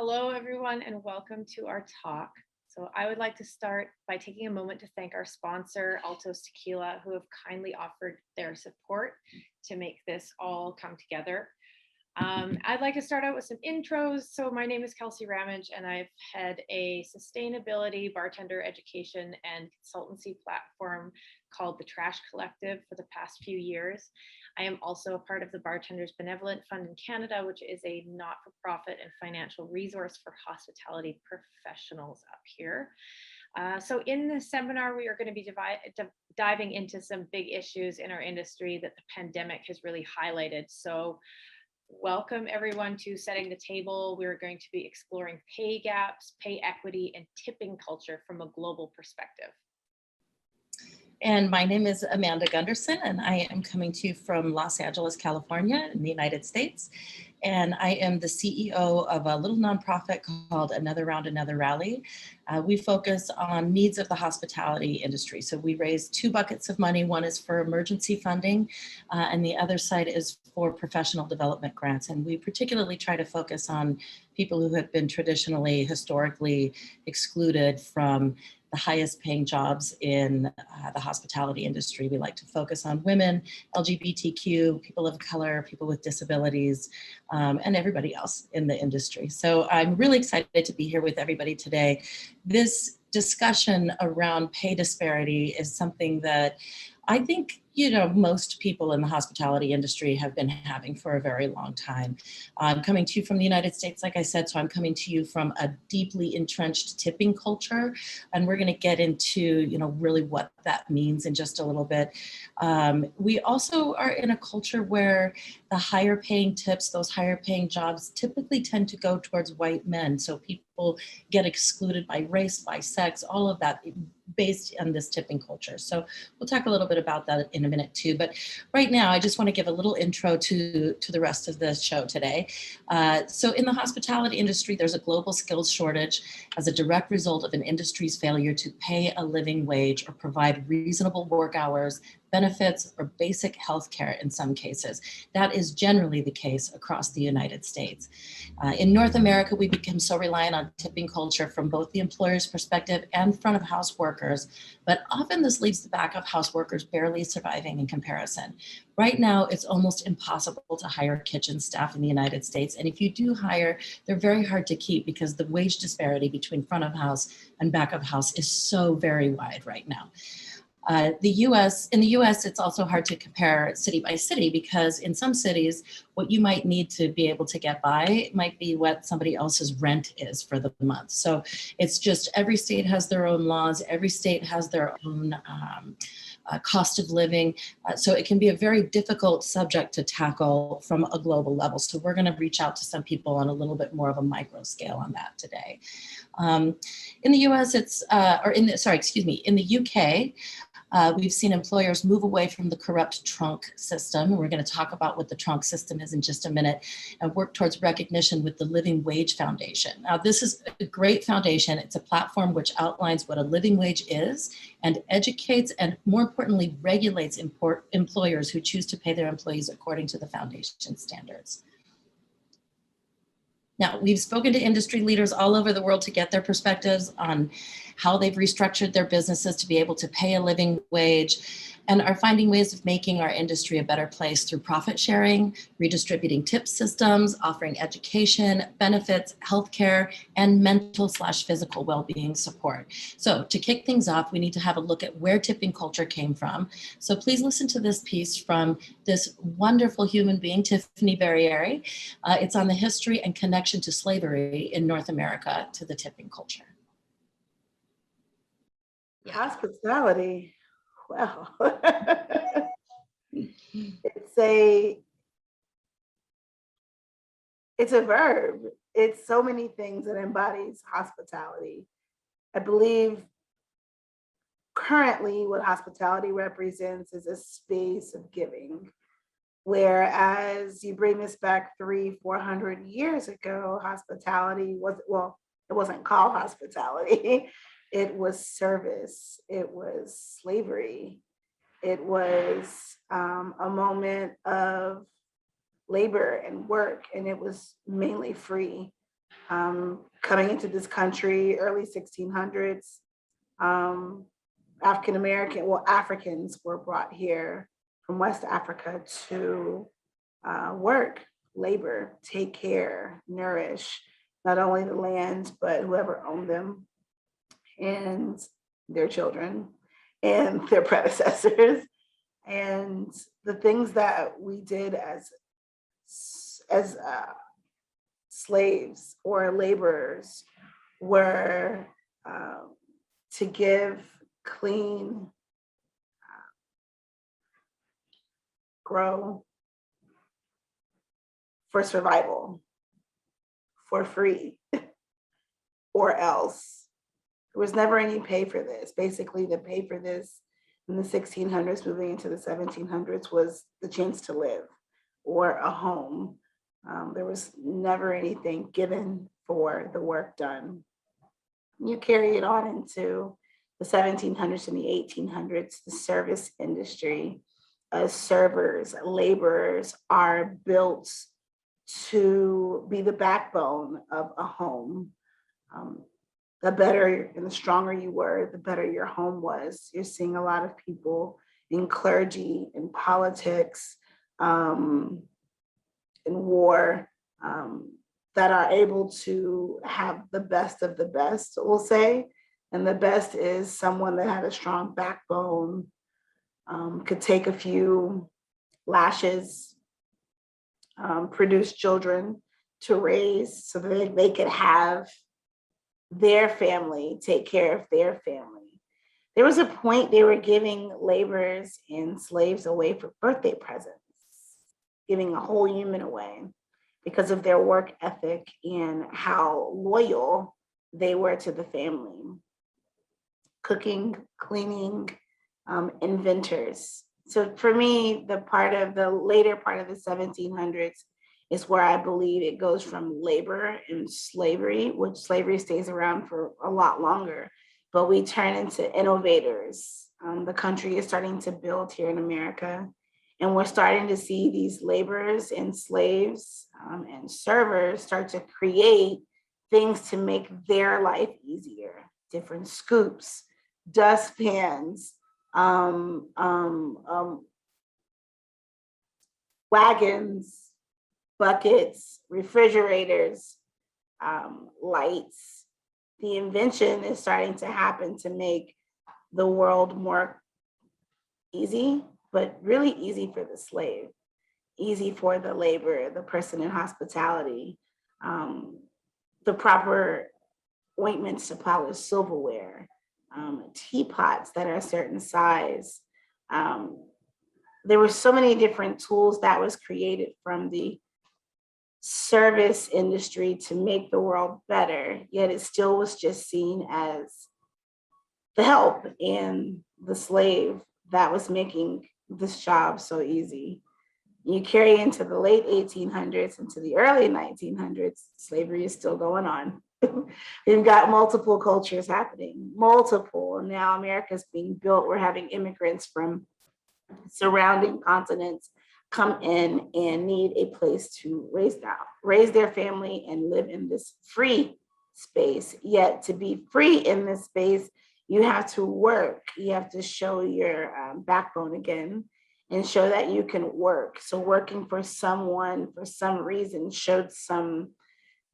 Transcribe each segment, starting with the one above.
Hello, everyone, and welcome to our talk. So I would like to start by taking a moment to thank our sponsor, Altos Tequila, who have kindly offered their support to make this all come together. I'd like to start out with some intros. So my name is Kelsey Ramage, and I've had a sustainability bartender education and consultancy platform called the Trash Collective for the past few years. I am also a part of the Bartenders Benevolent Fund in Canada, which is a not-for-profit and financial resource for hospitality professionals up here. So in this seminar, we are going to be diving into some big issues in our industry that the pandemic has really highlighted. So welcome everyone to Setting the Table. We're going to be exploring pay gaps, pay equity, and tipping culture from a global perspective. And my name is Amanda Gunderson, and I am coming to you from Los Angeles, California, in the United States. And I am the CEO of a little nonprofit called Another Round, Another Rally. We focus on needs of the hospitality industry. So we raise two buckets of money. One is for emergency funding, and the other side is for professional development grants. And we particularly try to focus on people who have been traditionally, historically excluded from the highest paying jobs in the hospitality industry. We like to focus on women, LGBTQ, people of color, people with disabilities, and everybody else in the industry. So I'm really excited to be here with everybody today. This discussion around pay disparity is something that I think, most people in the hospitality industry have been having for a very long time. I'm coming to you from the United States, like I said, so I'm coming to you from a deeply entrenched tipping culture, and we're going to get into, really what that means in just a little bit. We also are in a culture where the higher paying tips, those higher paying jobs typically tend to go towards white men. So people get excluded by race, by sex, all of that based on this tipping culture. So we'll talk a little bit about that in a minute too. But right now, I just want to give a little intro to the rest of the show today. So in the hospitality industry, there's a global skills shortage as a direct result of an industry's failure to pay a living wage or provide reasonable work hours, benefits, or basic health care in some cases. That is generally the case across the United States. In North America, we become so reliant on tipping culture from both the employer's perspective and front of house workers, but often this leaves the back of house workers barely surviving in comparison. Right now, it's almost impossible to hire kitchen staff in the United States. And if you do hire, they're very hard to keep because the wage disparity between front of house and back of house is so very wide right now. In the US, it's also hard to compare city by city because in some cities, what you might need to be able to get by might be what somebody else's rent is for the month. So it's just every state has their own laws, every state has their own cost of living. So it can be a very difficult subject to tackle from a global level. So we're going to reach out to some people on a little bit more of a micro scale on that today. In the US, in the UK, we've seen employers move away from the corrupt trunk system. We're going to talk about what the trunk system is in just a minute and work towards recognition with the Living Wage Foundation. Now, this is a great foundation. It's a platform which outlines what a living wage is and educates and, more importantly, regulates employers who choose to pay their employees according to the foundation standards. Now, we've spoken to industry leaders all over the world to get their perspectives on how they've restructured their businesses to be able to pay a living wage and are finding ways of making our industry a better place through profit sharing, redistributing tip systems, offering education, benefits, healthcare, and mental/physical well-being support. So to kick things off, we need to have a look at where tipping culture came from. So please listen to this piece from this wonderful human being, Tiffany Barriere. It's on the history and connection to slavery in North America to the tipping culture. Hospitality, well, it's a verb. It's so many things that embodies hospitality. I believe currently what hospitality represents is a space of giving. Whereas you bring this back 300-400 years ago, hospitality was, well, it wasn't called hospitality. It was service. It was slavery. It was a moment of labor and work, and it was mainly free. Coming into this country, early 1600s, Africans were brought here from West Africa to work, labor, take care, nourish not only the lands, but whoever owned them and their children and their predecessors. And the things that we did as slaves or laborers were to give, clean, grow for survival, for free, or else. There was never any pay for this. Basically, the pay for this in the 1600s, moving into the 1700s, was the chance to live or a home. There was never anything given for the work done. You carry it on into the 1700s and the 1800s, the service industry. Servers, laborers are built to be the backbone of a home. The better and the stronger you were, the better your home was. You're seeing a lot of people in clergy, in politics, in war, that are able to have the best of the best, we'll say. And the best is someone that had a strong backbone, could take a few lashes, produce children to raise so that they could have their family, take care of their family. There was a point they were giving laborers and slaves away for birthday presents, giving a whole human away because of their work ethic and how loyal they were to the family. Cooking, cleaning, inventors. So for me, the later part of the 1700s is where I believe it goes from labor and slavery, which slavery stays around for a lot longer, but we turn into innovators. The country is starting to build here in America, and we're starting to see these laborers and slaves and servers start to create things to make their life easier. Different scoops, dustpans, wagons, buckets, refrigerators, lights. The invention is starting to happen to make the world more easy, but really easy for the slave, easy for the laborer, the person in hospitality, the proper ointments to polish silverware, teapots that are a certain size. There were so many different tools that was created from the service industry to make the world better, yet it still was just seen as the help and the slave that was making this job so easy. You carry into the late 1800s into the early 1900s, slavery is still going on. We've got multiple cultures happening, multiple. Now America's being built. We're having immigrants from surrounding continents come in and need a place to raise their family and live in this free space. Yet to be free in this space, you have to work. You have to show your backbone again and show that you can work. So working for someone for some reason showed some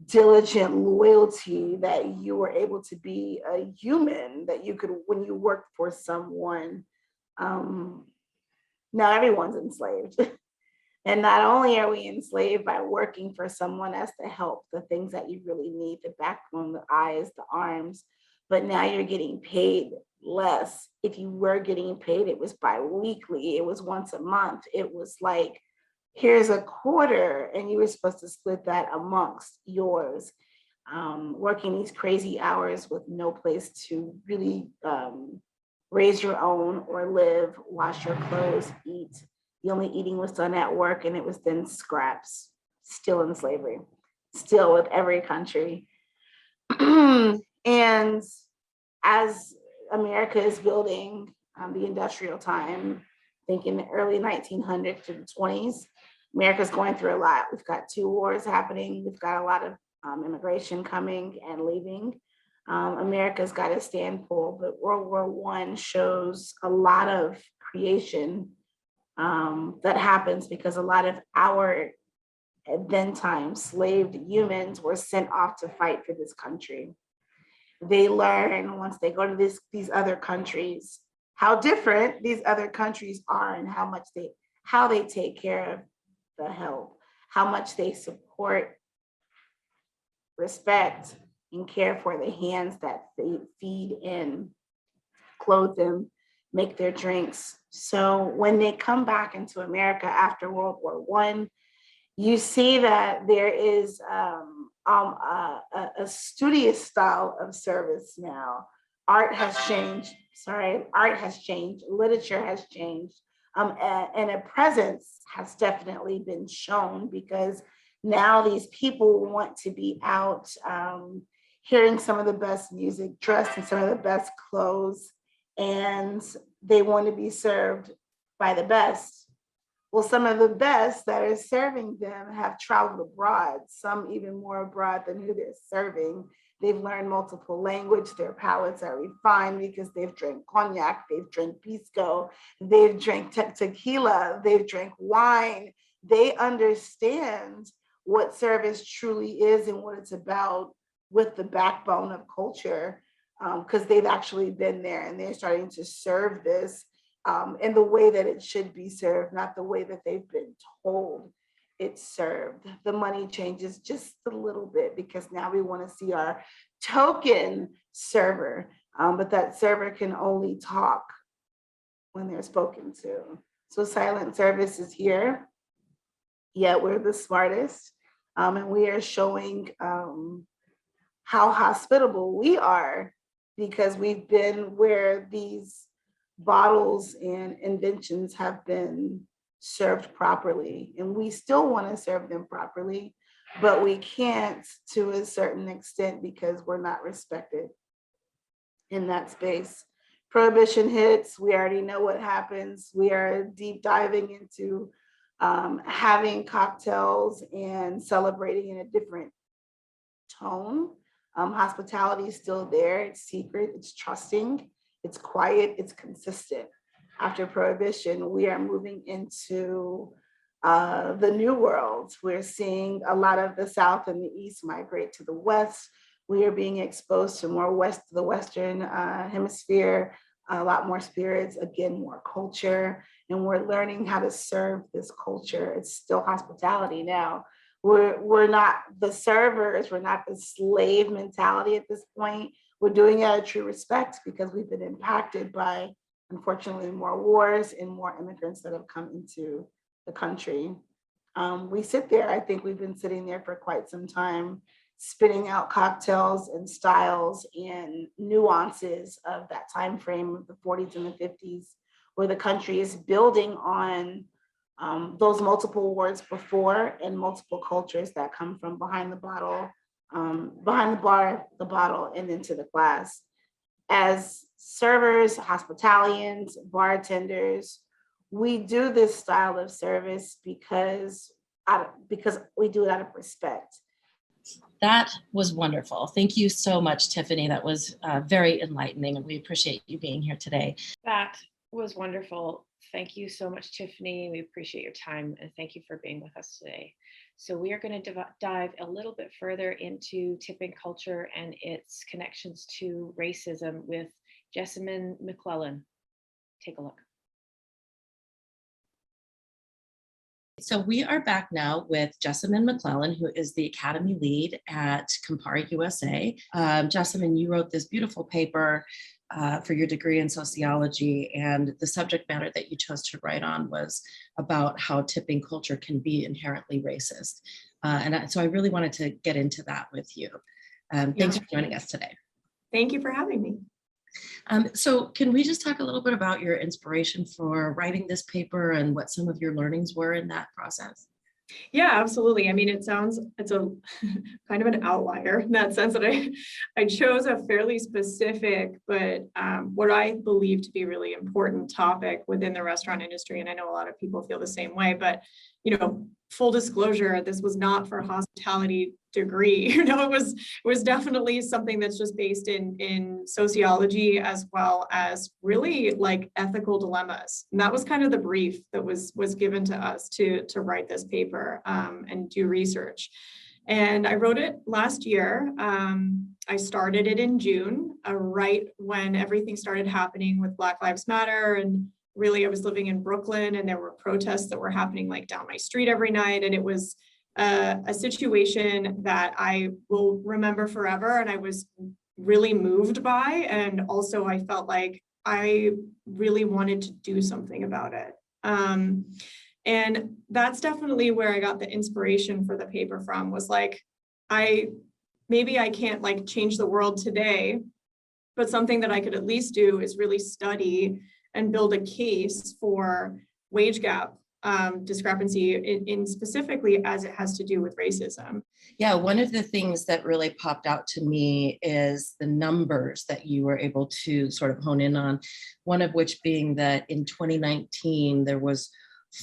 diligent loyalty that you were able to be a human, that you could, when you worked for someone, now everyone's enslaved. And not only are we enslaved by working for someone as the help, the things that you really need, the backbone, the eyes, the arms, but now you're getting paid less. If you were getting paid, it was bi-weekly, it was once a month. It was like, here's a quarter, and you were supposed to split that amongst yours. Working these crazy hours with no place to really raise your own or live, wash your clothes, eat. The only eating was done at work, and it was then scraps, still in slavery, still with every country. And as America is building the industrial time, I think in the early 1900s to the 20s, America's going through a lot. We've got 2 wars happening. We've got a lot of immigration coming and leaving. America's got a stand pull, but World War I shows a lot of creation that happens because a lot of our at then time slaved humans were sent off to fight for this country. They learn once they go to these other countries how different these other countries are and how they take care of the help, how much they support, respect, and care for the hands that they feed and clothe them, make their drinks. So when they come back into America after World War I, you see that there is a studious style of service now. Art has changed, literature has changed, and a presence has definitely been shown because now these people want to be out hearing some of the best music, dressed in some of the best clothes, and they want to be served by the best. Well, some of the best that are serving them have traveled abroad, some even more abroad than who they're serving. They've learned multiple language, their palates are refined because they've drank cognac, they've drank pisco, they've drank tequila, they've drank wine. They understand what service truly is and what it's about with the backbone of culture, because they've actually been there and they're starting to serve this in the way that it should be served, not the way that they've been told it's served. The money changes just a little bit because now we want to see our token server, but that server can only talk when they're spoken to. So silent service is here, yet we're the smartest, and we are showing how hospitable we are because we've been where these bottles and inventions have been served properly, and we still want to serve them properly, but we can't to a certain extent because we're not respected in that space. Prohibition hits, we already know what happens. We are deep diving into having cocktails and celebrating in a different tone. Hospitality is still there, it's secret, it's trusting, it's quiet, it's consistent. After Prohibition, we are moving into the new world. We're seeing a lot of the South and the East migrate to the West. We are being exposed to the Western hemisphere, a lot more spirits, again, more culture, and we're learning how to serve this culture. It's still hospitality now. We're not the servers, we're not the slave mentality at this point. We're doing it out of true respect because we've been impacted by, unfortunately, more wars and more immigrants that have come into the country. We sit there, I think we've been sitting there for quite some time, spitting out cocktails and styles and nuances of that time frame of the 40s and the 50s, where the country is building on those multiple wars before and multiple cultures that come from behind the bottle, behind the bar, the bottle, and into the glass. As servers, hospitalians, bartenders, we do this style of service because we do it out of respect. That was wonderful. Thank you so much, Tiffany. That was very enlightening, and we appreciate you being here today. That was wonderful. Thank you so much, Tiffany. We appreciate your time, and thank you for being with us today. So we are going to dive a little bit further into tipping culture and its connections to racism with Jasmine McClellan. Take a look. So we are back now with Jasmine McClellan, who is the Academy Lead at Campari USA. Jasmine, you wrote this beautiful paper for your degree in sociology, and the subject matter that you chose to write on was about how tipping culture can be inherently racist. So I really wanted to get into that with you. Thanks for joining us today. Thank you for having me. So can we just talk a little bit about your inspiration for writing this paper and what some of your learnings were in that process? Yeah, absolutely. I mean, it's a kind of an outlier in that sense that I chose a fairly specific, but what I believe to be really important topic within the restaurant industry. And I know a lot of people feel the same way, but, full disclosure, this was not for a hospitality degree. It was definitely something that's just based in sociology, as well as really like ethical dilemmas. And that was kind of the brief that was given to us to write this paper and do research. And I wrote it last year. I started it in June, right when everything started happening with Black Lives Matter. And really, I was living in Brooklyn, and there were protests that were happening like down my street every night. And it was a situation that I will remember forever. And I was really moved by. And also I felt like I really wanted to do something about it. And that's definitely where I got the inspiration for the paper from, was like, maybe I can't like change the world today, but something that I could at least do is really study and build a case for wage gap discrepancy in specifically as it has to do with racism. Yeah, one of the things that really popped out to me is the numbers that you were able to sort of hone in on, one of which being that in 2019, there was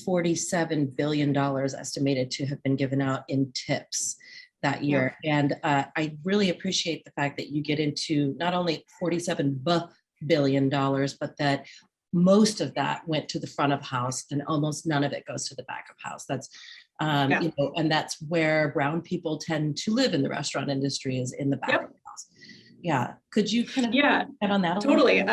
$47 billion estimated to have been given out in tips that year. Yeah. And I really appreciate the fact that you get into not only $47 billion, but that most of that went to the front of house and almost none of it goes to the back of house. That's, you know, and that's where brown people tend to live in the restaurant industry, is in the back of the house. Yeah. Could you kind of add on that? Totally.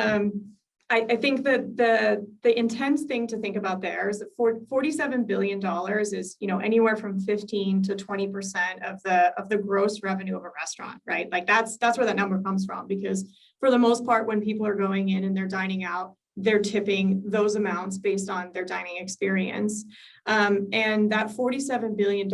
I think that the intense thing to think about there is that $47 billion is, you know, anywhere from 15 to 20% of the gross revenue of a restaurant, right? Like that's where that number comes from, because for the most part, when people are going in and they're dining out, they're tipping those amounts based on their dining experience. And that $47 billion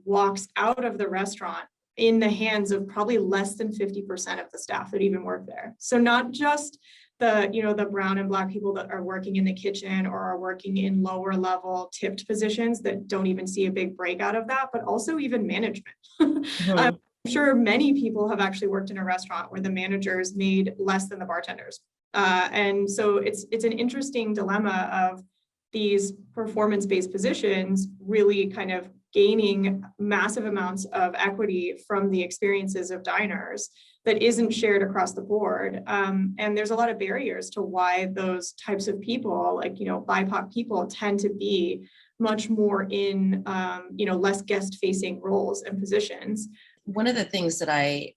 walks out of the restaurant in the hands of probably less than 50% of the staff that even work there. So not just the brown and black people that are working in the kitchen or are working in lower level tipped positions that don't even see a big breakout of that, but also even management. I'm sure many people have actually worked in a restaurant where the managers made less than the bartenders. And so it's an interesting dilemma of these performance-based positions really kind of gaining massive amounts of equity from the experiences of diners that isn't shared across the board. And there's a lot of barriers to why those types of people, like, you know, BIPOC people, tend to be much more in, less guest-facing roles and positions. One of the things that I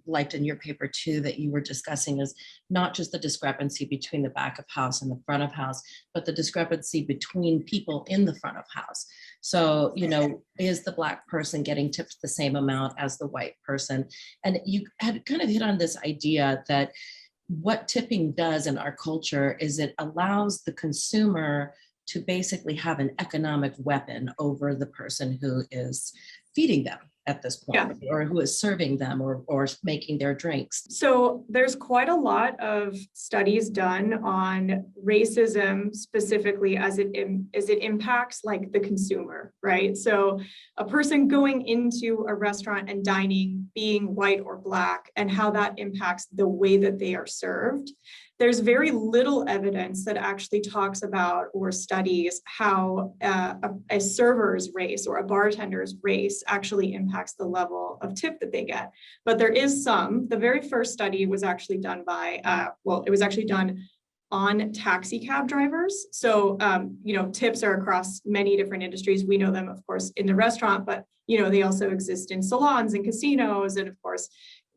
liked in your paper too, that you were discussing, is not just the discrepancy between the back of house and the front of house, but the discrepancy between people in the front of house. So, you know, is the black person getting tipped the same amount as the white person? And you had kind of hit on this idea that what tipping does in our culture is it allows the consumer to basically have an economic weapon over the person who is feeding them at this point, or who is serving them or making their drinks. So there's quite a lot of studies done on racism specifically as it impacts like the consumer, right? So a person going into a restaurant and dining, being white or black, and how that impacts the way that they are served. There's very little evidence that actually talks about or studies how a server's race or a bartender's race actually impacts the level of tip that they get. But there is some. The very first study was actually done by, it was actually done on taxi cab drivers. So, tips are across many different industries. We know them, of course, in the restaurant, but, they also exist in salons and casinos and, of course,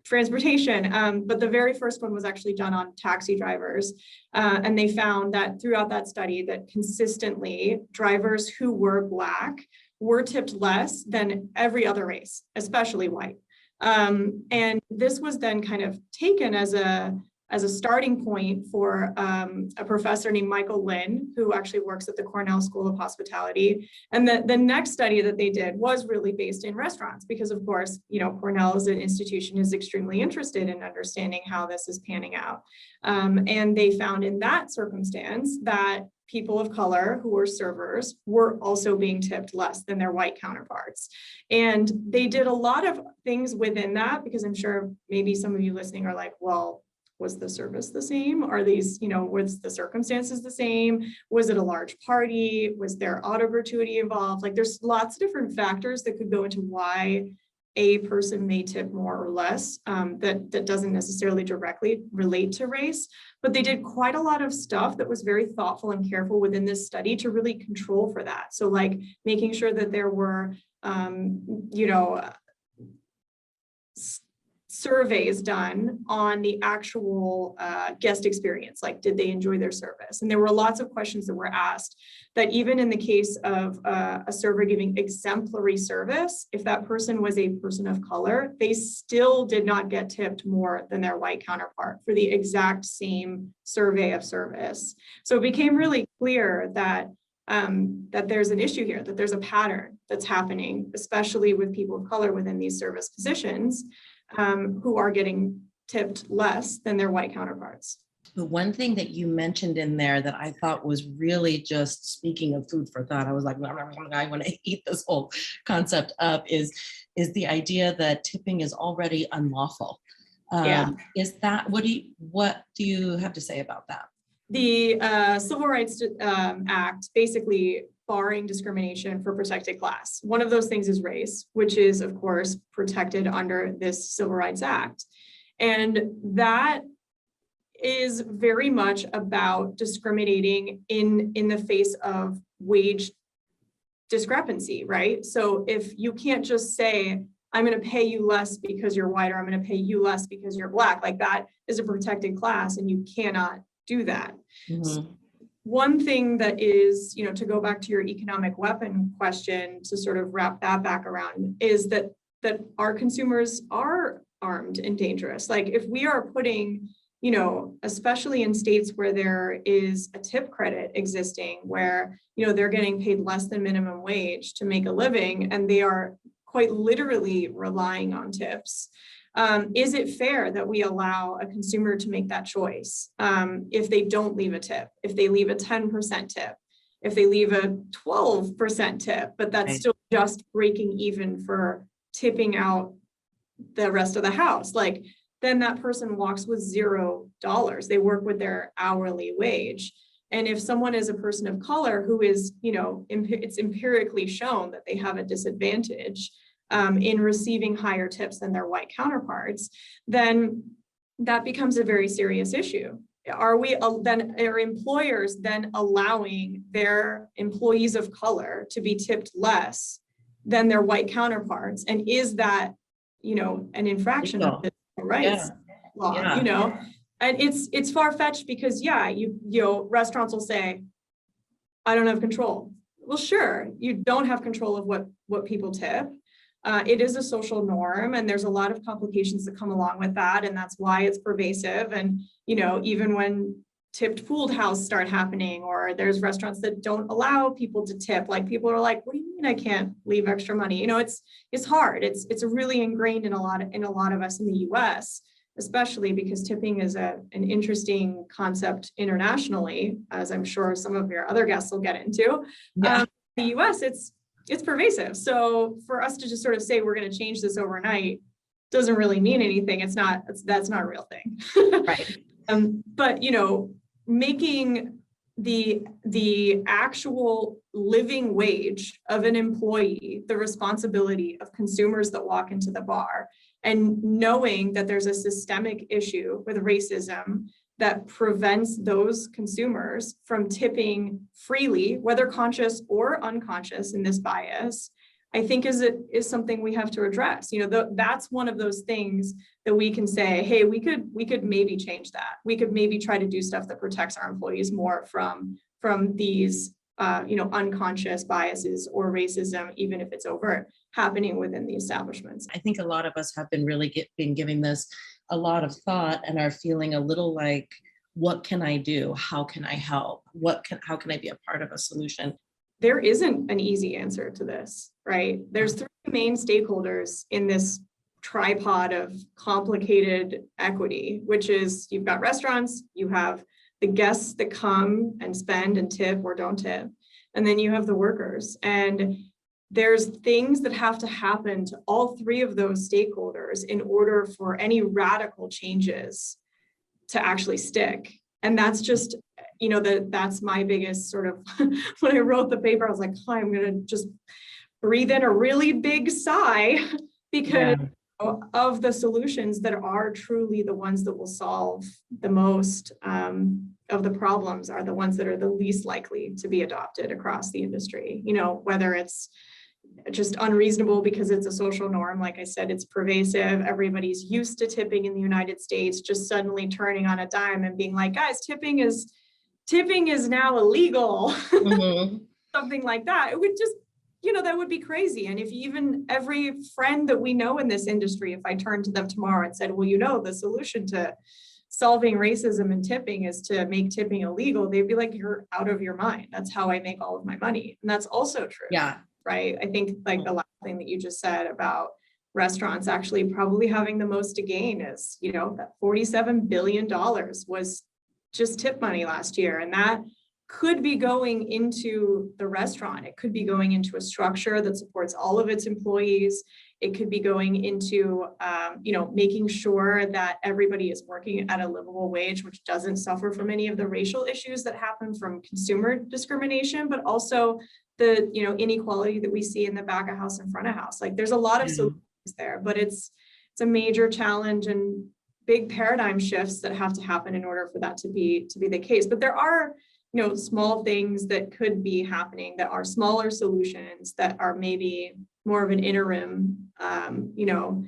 transportation. But the very first one was actually done on taxi drivers. And they found that throughout that study that consistently drivers who were black were tipped less than every other race, especially white. And this was then kind of taken as a starting point for a professor named Michael Lynn, who actually works at the Cornell School of Hospitality. And the next study that they did was really based in restaurants, because of course, Cornell as an institution is extremely interested in understanding how this is panning out. And they found in that circumstance that people of color who were servers were also being tipped less than their white counterparts. And they did a lot of things within that, because I'm sure maybe some of you listening are like, well, Was the service the same? Are these, was the circumstances the same? Was it a large party? Was there auto gratuity involved? Like there's lots of different factors that could go into why a person may tip more or less, that doesn't necessarily directly relate to race, but they did quite a lot of stuff that was very thoughtful and careful within this study to really control for that. So like making sure that there were, surveys done on the actual guest experience, like did they enjoy their service? And there were lots of questions that were asked that even in the case of a server giving exemplary service, if that person was a person of color, they still did not get tipped more than their white counterpart for the exact same survey of service. So it became really clear that that there's an issue here, that there's a pattern that's happening, especially with people of color within these service positions, who are getting tipped less than their white counterparts. The one thing that you mentioned in there that I thought was really just speaking of food for thought, I was like, I want to eat this whole concept up, is the idea that tipping is already unlawful. Is that, what do you have to say about that? The Civil Rights Act basically barring discrimination for protected class. One of those things is race, which is of course protected under this Civil Rights Act. And that is very much about discriminating in the face of wage discrepancy, right? So if you can't just say, I'm going to pay you less because you're white, or I'm going to pay you less because you're black, like that is a protected class and you cannot do that. Mm-hmm. So one thing that is, to go back to your economic weapon question, to sort of wrap that back around, is that our consumers are armed and dangerous. Like if we are putting, especially in states where there is a tip credit existing, where, they're getting paid less than minimum wage to make a living, and they are quite literally relying on tips. Is it fair that we allow a consumer to make that choice if they don't leave a tip, if they leave a 10% tip, if they leave a 12% tip, but that's right. Still just breaking even for tipping out the rest of the house? Like then that person walks with $0. They work with their hourly wage. And if someone is a person of color who is, it's empirically shown that they have a disadvantage in receiving higher tips than their white counterparts, then that becomes a very serious issue. Are employers then allowing their employees of color to be tipped less than their white counterparts? And is that, an infraction of the rights law? And it's far-fetched because restaurants will say, I don't have control. Well, sure, you don't have control of what people tip. It is a social norm, and there's a lot of complications that come along with that, and that's why it's pervasive. And even when tipped pooled house start happening, or there's restaurants that don't allow people to tip, like people are like, what do you mean I can't leave extra money? It's hard. It's really ingrained in a lot of us in the U.S., especially because tipping is an interesting concept internationally, as I'm sure some of your other guests will get into. In the U.S., it's pervasive. So for us to just sort of say we're going to change this overnight doesn't really mean anything. That's not a real thing. Right. But making the actual living wage of an employee the responsibility of consumers that walk into the bar, and knowing that there's a systemic issue with racism that prevents those consumers from tipping freely, whether conscious or unconscious in this bias, I think is something we have to address. That's one of those things that we can say, hey, we could maybe change that. We could maybe try to do stuff that protects our employees more from these unconscious biases or racism, even if it's overt, happening within the establishments. I think a lot of us have been been giving this a lot of thought and are feeling a little like, what can I do? How can I help? How can I be a part of a solution? There isn't an easy answer to this, right? There's three main stakeholders in this tripod of complicated equity, which is you've got restaurants, you have the guests that come and spend and tip or don't tip, and then you have the workers. And there's things that have to happen to all three of those stakeholders in order for any radical changes to actually stick. And that's just, you know, that's my biggest sort of, when I wrote the paper, I was like, oh, I'm going to just breathe in a really big sigh because of the solutions that are truly the ones that will solve the most of the problems are the ones that are the least likely to be adopted across the industry. You know, whether it's just unreasonable because it's a social norm. Like I said, it's pervasive. Everybody's used to tipping in the United States, just suddenly turning on a dime and being like, guys, tipping is now illegal. Mm-hmm. Something like that. It would just, you know, that would be crazy. And if even every friend that we know in this industry, if I turned to them tomorrow and said, well, you know, the solution to solving racism and tipping is to make tipping illegal, they'd be like, you're out of your mind. That's how I make all of my money. And that's also true. Yeah. Right. I think like the last thing that you just said about restaurants actually probably having the most to gain is, you know, that $47 billion was just tip money last year. And that could be going into the restaurant. It could be going into a structure that supports all of its employees. It could be going into, you know, making sure that everybody is working at a livable wage, which doesn't suffer from any of the racial issues that happen from consumer discrimination, but also the, you know, inequality that we see in the back of house and front of house. Like there's a lot of solutions there, but it's a major challenge and big paradigm shifts that have to happen in order for that to be the case. But there are, you know, small things that could be happening that are smaller solutions that are maybe more of an interim, you know,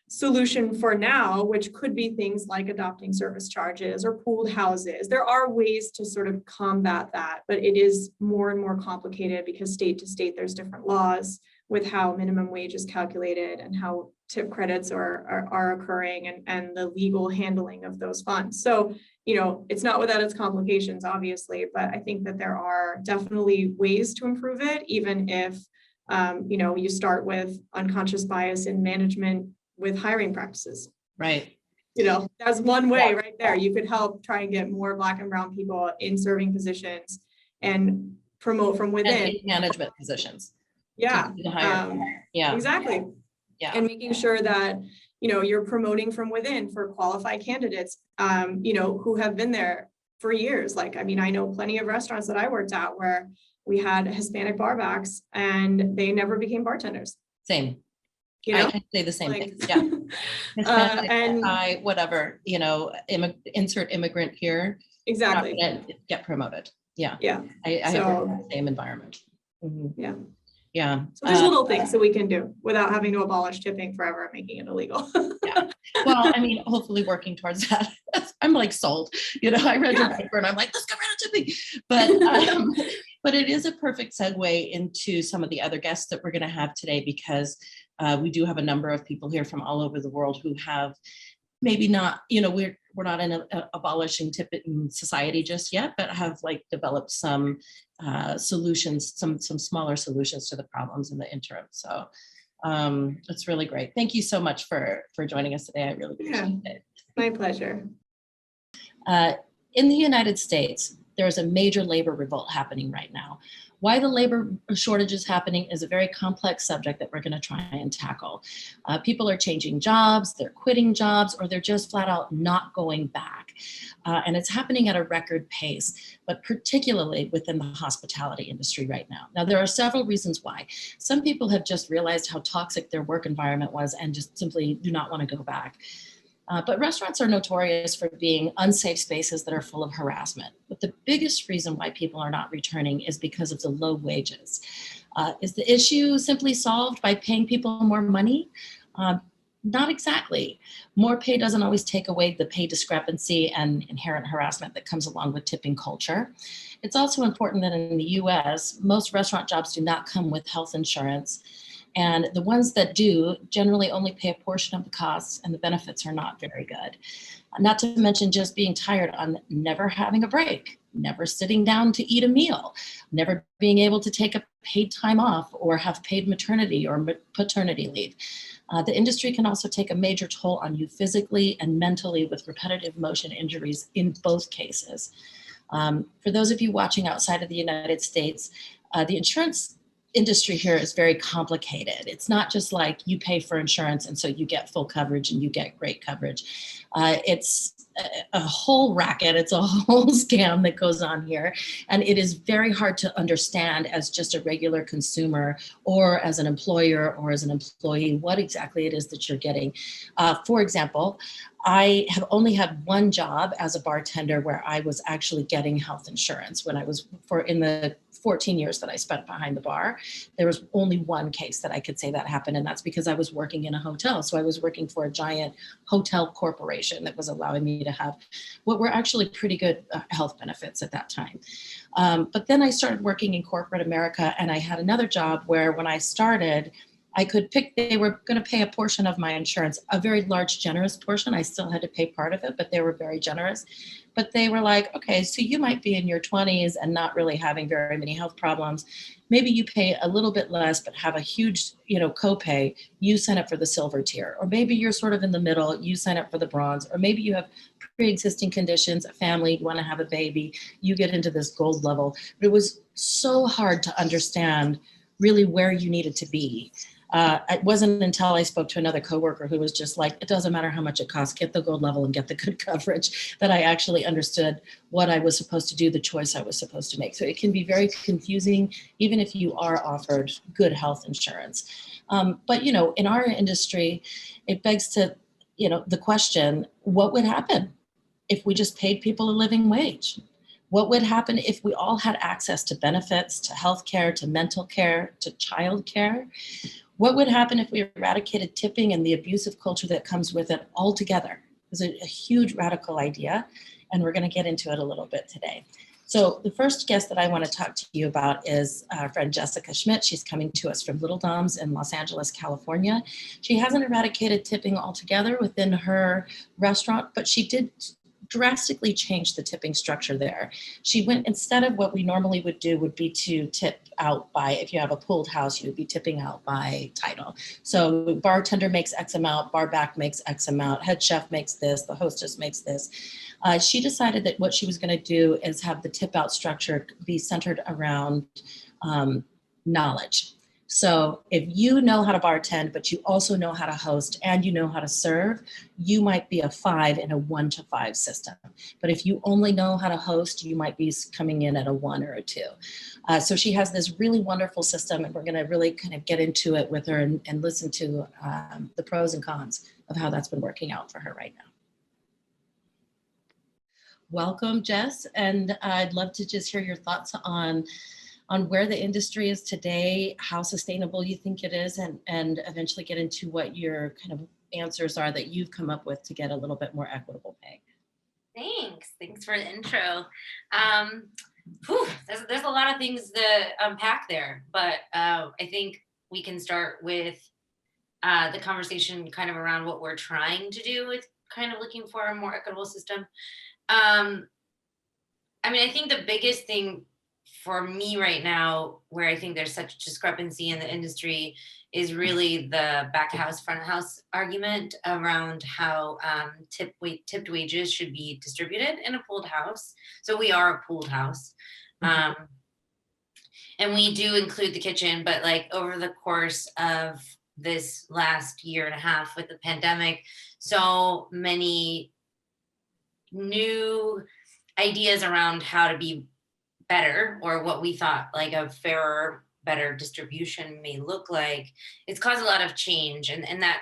solution for now, which could be things like adopting service charges or pooled houses. There are ways to sort of combat that, but it is more and more complicated because state to state, there's different laws with how minimum wage is calculated and how tip credits are occurring and the legal handling of those funds. So, you know, it's not without its complications, obviously, but I think that there are definitely ways to improve it, even if, you know, you start with unconscious bias in management with hiring practices. Right. You know, that's one way right there. You could help try and get more Black and brown people in serving positions and promote from within. And management positions. Yeah. Yeah. Exactly. Yeah. And making sure that, you know, you're promoting from within for qualified candidates, you know, who have been there for years. Like, I mean, I know plenty of restaurants that I worked at where we had Hispanic barbacks and they never became bartenders. Same. You know? I can say the same thing. Yeah. Hispanic, and whatever, you know, insert immigrant here. Exactly. Get promoted. Yeah. Yeah. I have the same environment. Mm-hmm. Yeah. Yeah. So there's little things that we can do without having to abolish tipping forever and making it illegal. Yeah. Well, I mean, hopefully working towards that. I'm like sold, you know, I read your paper and I'm like, let's get rid of tipping. But it is a perfect segue into some of the other guests that we're going to have today, because we do have a number of people here from all over the world who have maybe not, you know, we're not in a abolishing tipping society just yet, but have like developed some solutions, some smaller solutions to the problems in the interim. So it's really great. Thank you so much for joining us today. I really appreciate it. My pleasure. In the United States, there's a major labor revolt happening right now. Why the labor shortage is happening is a very complex subject that we're going to try and tackle. People are changing jobs, they're quitting jobs, or they're just flat out not going back. And it's happening at a record pace, but particularly within the hospitality industry right now. Now, there are several reasons why. Some people have just realized how toxic their work environment was and just simply do not want to go back. But restaurants are notorious for being unsafe spaces that are full of harassment. But the biggest reason why people are not returning is because of the low wages. Is the issue simply solved by paying people more money? Not exactly. More pay doesn't always take away the pay discrepancy and inherent harassment that comes along with tipping culture. It's also important that in the US, most restaurant jobs do not come with health insurance. And the ones that do generally only pay a portion of the costs, and the benefits are not very good. Not to mention just being tired on never having a break, never sitting down to eat a meal, never being able to take a paid time off or have paid maternity or paternity leave. The industry can also take a major toll on you physically and mentally with repetitive motion injuries in both cases. For those of you watching outside of the United States, the insurance industry here is very complicated. It's not just like you pay for insurance and so you get full coverage and you get great coverage. It's a whole racket. It's a whole scam that goes on here. And it is very hard to understand as just a regular consumer or as an employer or as an employee, what exactly it is that you're getting. For example, I have only had one job as a bartender where I was actually getting health insurance when I was in the 14 years that I spent behind the bar. There was only one case that I could say that happened, and that's because I was working in a hotel. So I was working for a giant hotel corporation that was allowing me to have what were actually pretty good health benefits at that time. But then I started working in corporate America, and I had another job where when I started, I could pick, they were going to pay a portion of my insurance, a very large, generous portion. I still had to pay part of it, but they were very generous. But they were like, okay, so you might be in your 20s and not really having very many health problems. Maybe you pay a little bit less, but have a huge, copay. You sign up for the silver tier. Or maybe you're sort of in the middle, you sign up for the bronze. Or maybe you have pre-existing conditions, a family, you want to have a baby, you get into this gold level. But it was so hard to understand really where you needed to be. It wasn't until I spoke to another coworker who was just like, it doesn't matter how much it costs, get the gold level and get the good coverage, that I actually understood what I was supposed to do, the choice I was supposed to make. So it can be very confusing, even if you are offered good health insurance. But, in our industry, it begs to, the question, what would happen if we just paid people a living wage? What would happen if we all had access to benefits, to healthcare, to mental care, to childcare? What would happen if we eradicated tipping and the abusive culture that comes with it altogether? It's a huge radical idea, and we're going to get into it a little bit today. So the first guest that I want to talk to you about is our friend Jessica Schmidt. She's coming to us from Little Dom's in Los Angeles, California. She hasn't eradicated tipping altogether within her restaurant, but she did drastically change the tipping structure there. She went, instead of what we normally would do would be to tip out by, if you have a pooled house, you would be tipping out by title. So bartender makes X amount, bar back makes X amount, head chef makes this, the hostess makes this. She decided that what she was going to do is have the tip out structure be centered around knowledge. So if you know how to bartend, but you also know how to host and you know how to serve, you might be a 5 in a 1 to 5 system. But if you only know how to host, you might be coming in at a 1 or a 2. So she has this really wonderful system, and we're going to really kind of get into it with her and listen to the pros and cons of how that's been working out for her right now. Welcome, Jess, and I'd love to just hear your thoughts on where the industry is today, how sustainable you think it is, and eventually get into what your kind of answers are that you've come up with to get a little bit more equitable pay. Thanks for the intro. There's a lot of things to unpack there, but I think we can start with the conversation kind of around what we're trying to do with kind of looking for a more equitable system. I think the biggest thing for me right now, where I think there's such discrepancy in the industry, is really the back of house, front of house argument around how tipped wages should be distributed in a pooled house. So we are a pooled house. And we do include the kitchen, but like over the course of this last year and a half with the pandemic, so many new ideas around how to be better, or what we thought like a fairer, better distribution may look like. It's caused a lot of change, and that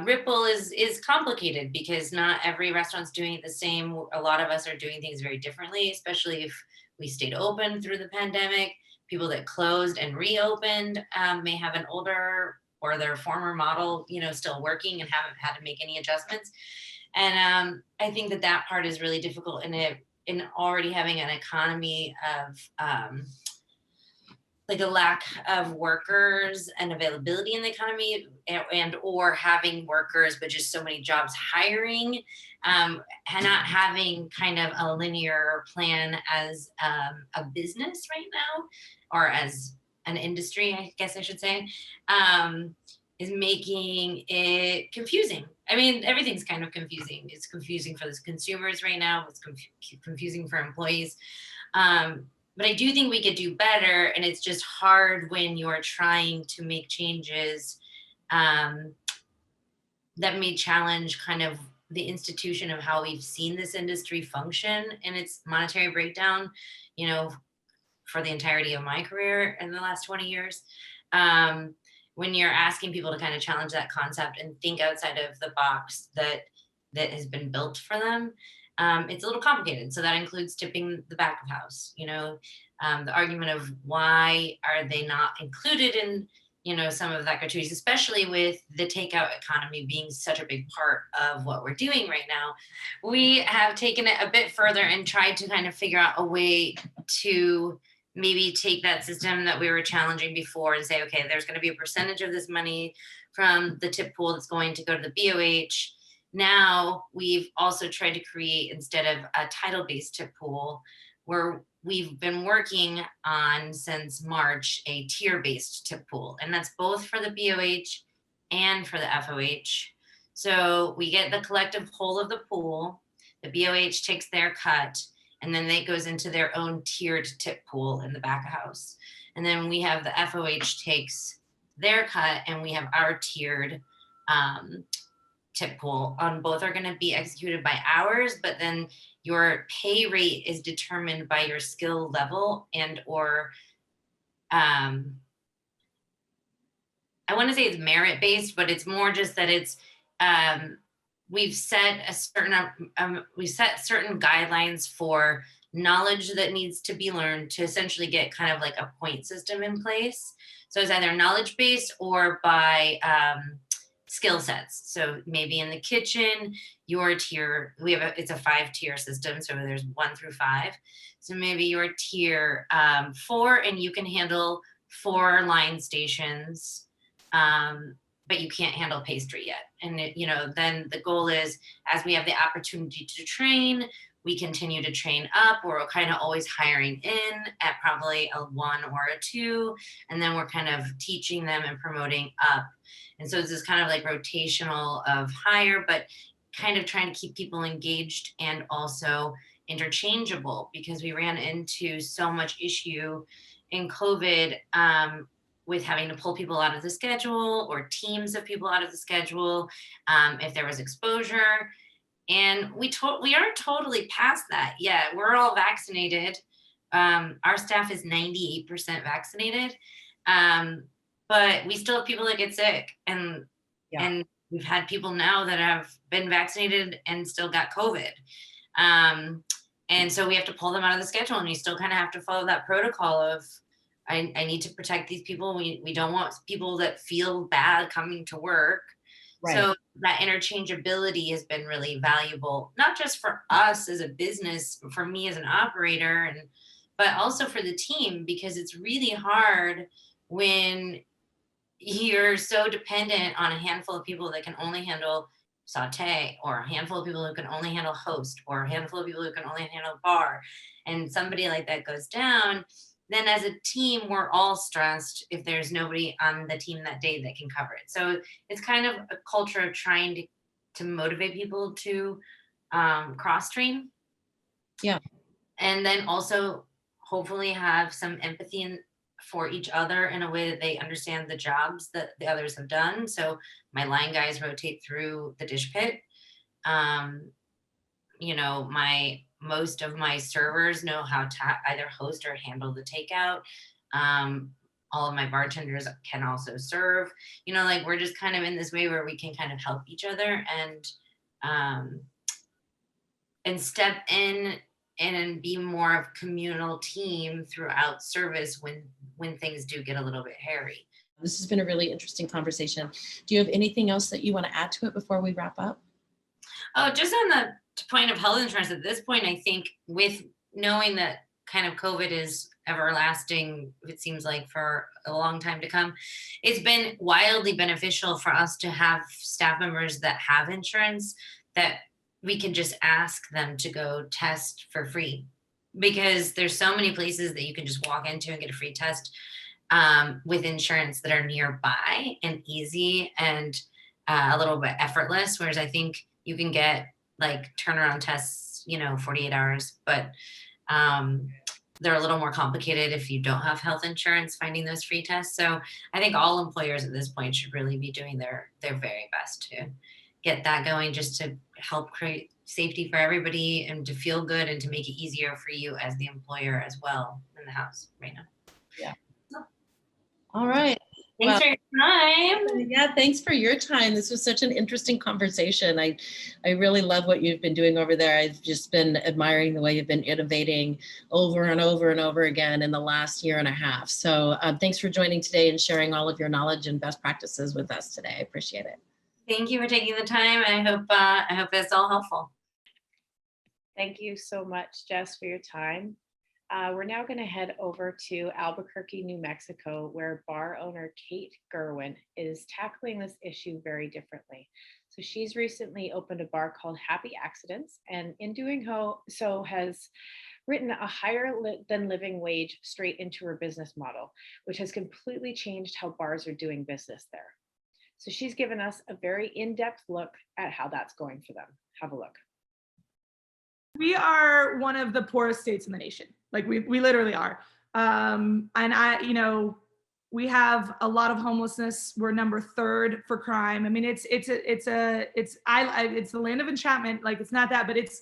ripple is complicated because not every restaurant's doing it the same. A lot of us are doing things very differently, especially if we stayed open through the pandemic. People that closed and reopened may have an older or their former model, still working and haven't had to make any adjustments. And I think that part is really difficult in already having an economy of like a lack of workers and availability in the economy, and or having workers but just so many jobs hiring, and not having kind of a linear plan as a business right now, or as an industry, I guess I should say, is making it confusing. Everything's kind of confusing. It's confusing for the consumers right now. It's confusing for employees. But I do think we could do better. And it's just hard when you're trying to make changes that may challenge kind of the institution of how we've seen this industry function and its monetary breakdown, you know, for the entirety of my career in the last 20 years. When you're asking people to kind of challenge that concept and think outside of the box that has been built for them, it's a little complicated. So that includes tipping the back of house, you know, the argument of why are they not included in, you know, some of that gratuities, especially with the takeout economy being such a big part of what we're doing right now. We have taken it a bit further and tried to kind of figure out a way to maybe take that system that we were challenging before and say, okay, there's going to be a percentage of this money from the tip pool that's going to go to the BOH. Now we've also tried to create, instead of a title-based tip pool, where we've been working on since March, a tier-based tip pool. And that's both for the BOH and for the FOH. So we get the collective whole of the pool, the BOH takes their cut, and then it goes into their own tiered tip pool in the back of house. And then we have the FOH takes their cut, and we have our tiered tip pool. On both are going to be executed by hours, but then your pay rate is determined by your skill level and or I want to say it's merit based, but it's more just that it's we've set a certain we set certain guidelines for knowledge that needs to be learned to essentially get kind of like a point system in place. So it's either knowledge based or by skill sets. So maybe in the kitchen, your tier, it's a 5-tier system. So there's 1 through 5. So maybe your tier 4, and you can handle 4 line stations, but you can't handle pastry yet. And then the goal is, as we have the opportunity to train, we continue to train up. We're kind of always hiring in at probably a 1 or a 2, and then we're kind of teaching them and promoting up. And so it's this kind of like rotational of hire, but kind of trying to keep people engaged and also interchangeable, because we ran into so much issue in COVID with having to pull people out of the schedule or teams of people out of the schedule if there was exposure. And we aren't totally past that yet. We're all vaccinated. Our staff is 98% vaccinated. But we still have people that get sick, and we've had people now that have been vaccinated and still got COVID. And so we have to pull them out of the schedule, and you still kind of have to follow that protocol of, I need to protect these people. We don't want people that feel bad coming to work. Right. So that interchangeability has been really valuable, not just for us as a business, for me as an operator, but also for the team, because it's really hard when you're so dependent on a handful of people that can only handle saute, or a handful of people who can only handle host, or a handful of people who can only handle bar, and somebody like that goes down, then as a team, we're all stressed if there's nobody on the team that day that can cover it. So it's kind of a culture of trying to motivate people to cross train. Yeah. And then also hopefully have some empathy for each other in a way that they understand the jobs that the others have done. So my line guys rotate through the dish pit. Most of my servers know how to either host or handle the takeout. All of my bartenders can also serve. We're just kind of in this way where we can kind of help each other and step in and be more of a communal team throughout service when things do get a little bit hairy. This has been a really interesting conversation. Do you have anything else that you want to add to it before we wrap up? Oh, just on the point of health insurance at this point, I think with knowing that kind of COVID is everlasting, it seems like for a long time to come, it's been wildly beneficial for us to have staff members that have insurance that we can just ask them to go test for free, because there's so many places that you can just walk into and get a free test with insurance that are nearby and easy and a little bit effortless. Whereas I think you can get like turnaround tests, 48 hours, but they're a little more complicated if you don't have health insurance, finding those free tests. So I think all employers at this point should really be doing their very best to get that going, just to help create safety for everybody and to feel good and to make it easier for you as the employer as well in the house right now. Yeah. All right. Thanks for your time. Yeah, thanks for your time. This was such an interesting conversation. I really love what you've been doing over there. I've just been admiring the way you've been innovating over and over and over again in the last year and a half. So thanks for joining today and sharing all of your knowledge and best practices with us today. I appreciate it. Thank you for taking the time. I hope it's all helpful. Thank you so much, Jess, for your time. We're now going to head over to Albuquerque, New Mexico, where bar owner Kate Gerwin is tackling this issue very differently. So she's recently opened a bar called Happy Accidents, and in doing so has written a higher than living wage straight into her business model, which has completely changed how bars are doing business there. So she's given us a very in-depth look at how that's going for them. Have a look. We are one of the poorest states in the nation. Like we literally are. And we have a lot of homelessness. We're number 3rd for crime. I mean, it's the land of enchantment. Like it's not that, but it's,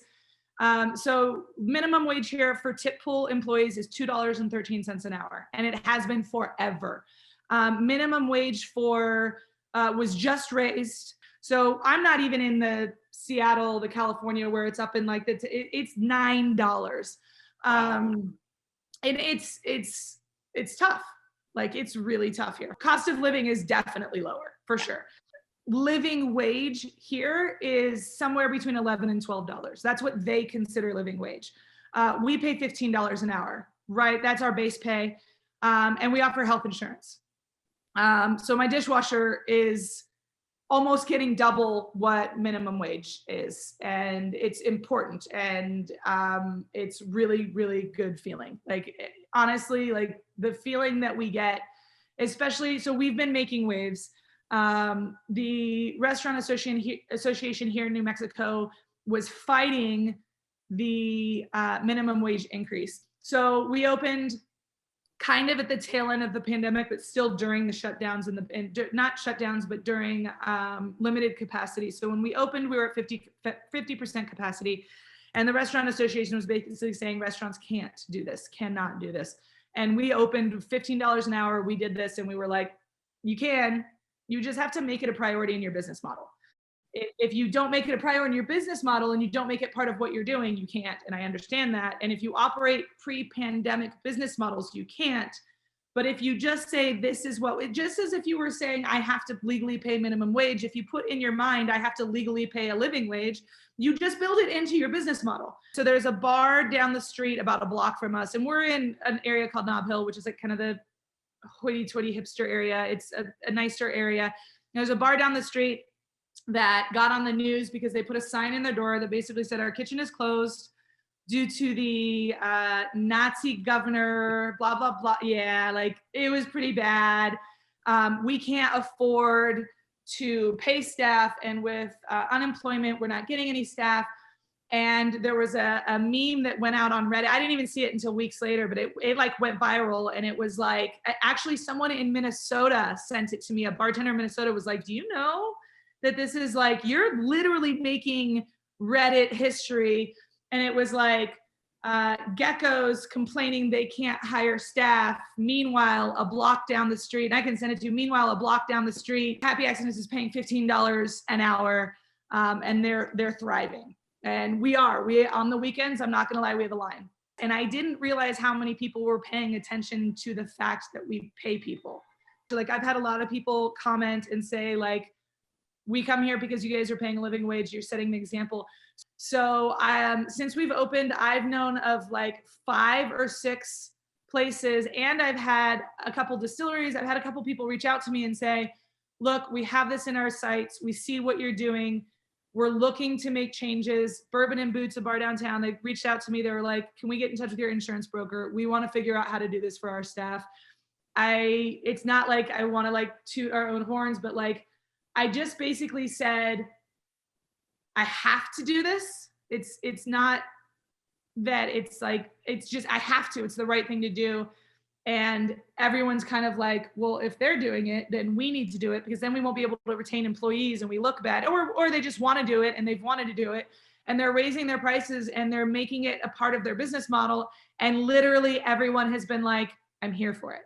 so minimum wage here for tip pool employees is $2.13 an hour. And it has been forever. Minimum wage was just raised. So I'm not even in the Seattle, the California, where it's up in like it's $9. And it's tough. Like it's really tough here. Cost of living is definitely lower for sure. Living wage here is somewhere between $11 and $12. That's what they consider living wage. We pay $15 an hour, right? That's our base pay. And we offer health insurance. So my dishwasher is almost getting double what minimum wage is. And it's important. And it's really, really good feeling. Like, honestly, like the feeling that we get, especially, so we've been making waves. The Restaurant Association here in New Mexico was fighting the minimum wage increase. So we opened kind of at the tail end of the pandemic, but still during the shutdowns not shutdowns, but during limited capacity. So when we opened, we were at 50% capacity. And the Restaurant Association was basically saying restaurants can't do this, cannot do this. And we opened $15 an hour. We did this and we were like, you just have to make it a priority in your business model. If you don't make it a priority in your business model and you don't make it part of what you're doing, you can't. And I understand that. And if you operate pre-pandemic business models, you can't. But if you just say, this is just as if you were saying, I have to legally pay minimum wage, if you put in your mind, I have to legally pay a living wage, you just build it into your business model. So there's a bar down the street about a block from us. And we're in an area called Nob Hill, which is like kind of the hoity-toity hipster area. It's a nicer area. There's a bar down the street that got on the news because they put a sign in their door that basically said our kitchen is closed due to the Nazi governor, blah, blah, blah. Yeah, like it was pretty bad. We can't afford to pay staff, and with unemployment, we're not getting any staff. And there was a meme that went out on Reddit. I didn't even see it until weeks later, but it like went viral. And it was like, actually someone in Minnesota sent it to me. A bartender in Minnesota was like, do you know that this is like, you're literally making Reddit history? And it was like geckos complaining they can't hire staff. Meanwhile, a block down the street, and I can send it to you. Meanwhile, a block down the street, Happy Accidents is paying $15 an hour, and they're thriving. And we on the weekends, I'm not gonna lie, we have a line. And I didn't realize how many people were paying attention to the fact that we pay people. So like, I've had a lot of people comment and say like, we come here because you guys are paying a living wage, you're setting the example. So since we've opened, I've known of like 5 or 6 places, and I've had a couple distilleries. I've had a couple people reach out to me and say, look, we have this in our sights. We see what you're doing. We're looking to make changes. Bourbon and Boots, a bar downtown, they reached out to me. They were like, can we get in touch with your insurance broker? We want to figure out how to do this for our staff. It's not like I want to like toot our own horns, but like, I just basically said, I have to do this. It's not that it's like, it's just, I have to, it's the right thing to do. And everyone's kind of like, well, if they're doing it, then we need to do it, because then we won't be able to retain employees and we look bad, or they just want to do it and they've wanted to do it and they're raising their prices and they're making it a part of their business model. And literally everyone has been like, I'm here for it.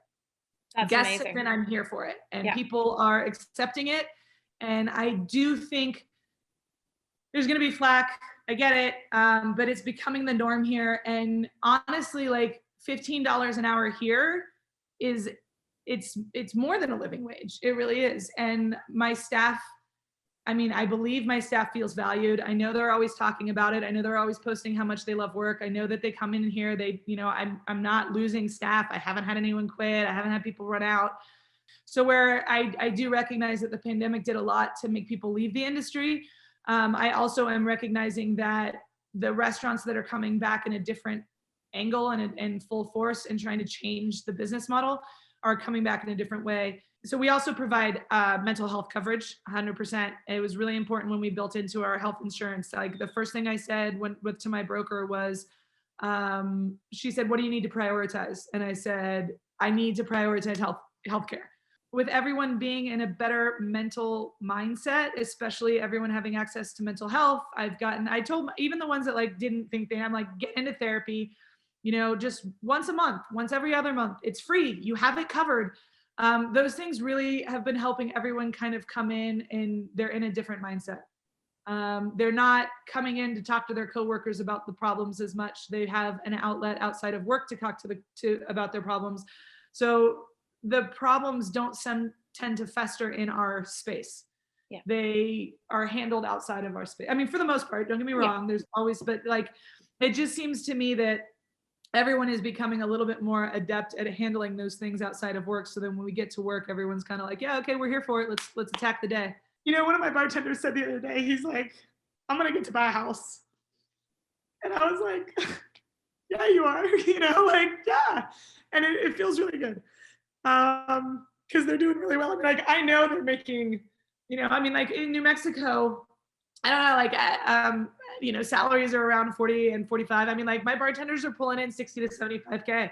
That's Guests amazing. have been, I'm here for it. And Yeah. people are accepting it. And I do think there's going to be flack. I get it. But it's becoming the norm here. And honestly, like $15 an hour here is, it's more than a living wage. It really is. And my staff, I mean, I believe my staff feels valued. I know they're always talking about it. I know they're always posting how much they love work. I know that they come in here, they, you know, I'm not losing staff. I haven't had anyone quit. I haven't had people run out. So where I do recognize that the pandemic did a lot to make people leave the industry. I also am recognizing that the restaurants that are coming back in a different angle and in full force and trying to change the business model are coming back in a different way. So we also provide mental health coverage, 100%. It was really important when we built into our health insurance. Like the first thing I said to my broker was, she said, what do you need to prioritize? And I said, I need to prioritize healthcare. With everyone being in a better mental mindset, especially everyone having access to mental health, I told even the ones that like didn't think I'm like, get into therapy, you know, just once a month, once every other month, it's free. You have it covered. Those things really have been helping everyone kind of come in and they're in a different mindset. They're not coming in to talk to their coworkers about the problems as much. They have an outlet outside of work to talk about their problems. So the problems don't tend to fester in our space. Yeah. They are handled outside of our space. I mean, for the most part, don't get me wrong, there's always, but like, it just seems to me that everyone is becoming a little bit more adept at handling those things outside of work. So then when we get to work, everyone's kind of like, yeah, okay, we're here for it. Let's attack the day. You know, one of my bartenders said the other day, he's like, I'm going to get to buy a house. And I was like, yeah, you are, you know, like, yeah. And it feels really good. Because they're doing really well. I mean, like, I know they're making, you know, I mean, like in New Mexico, I don't know, like, you know, salaries are around 40 and 45. I mean, like my bartenders are pulling in 60 to 75K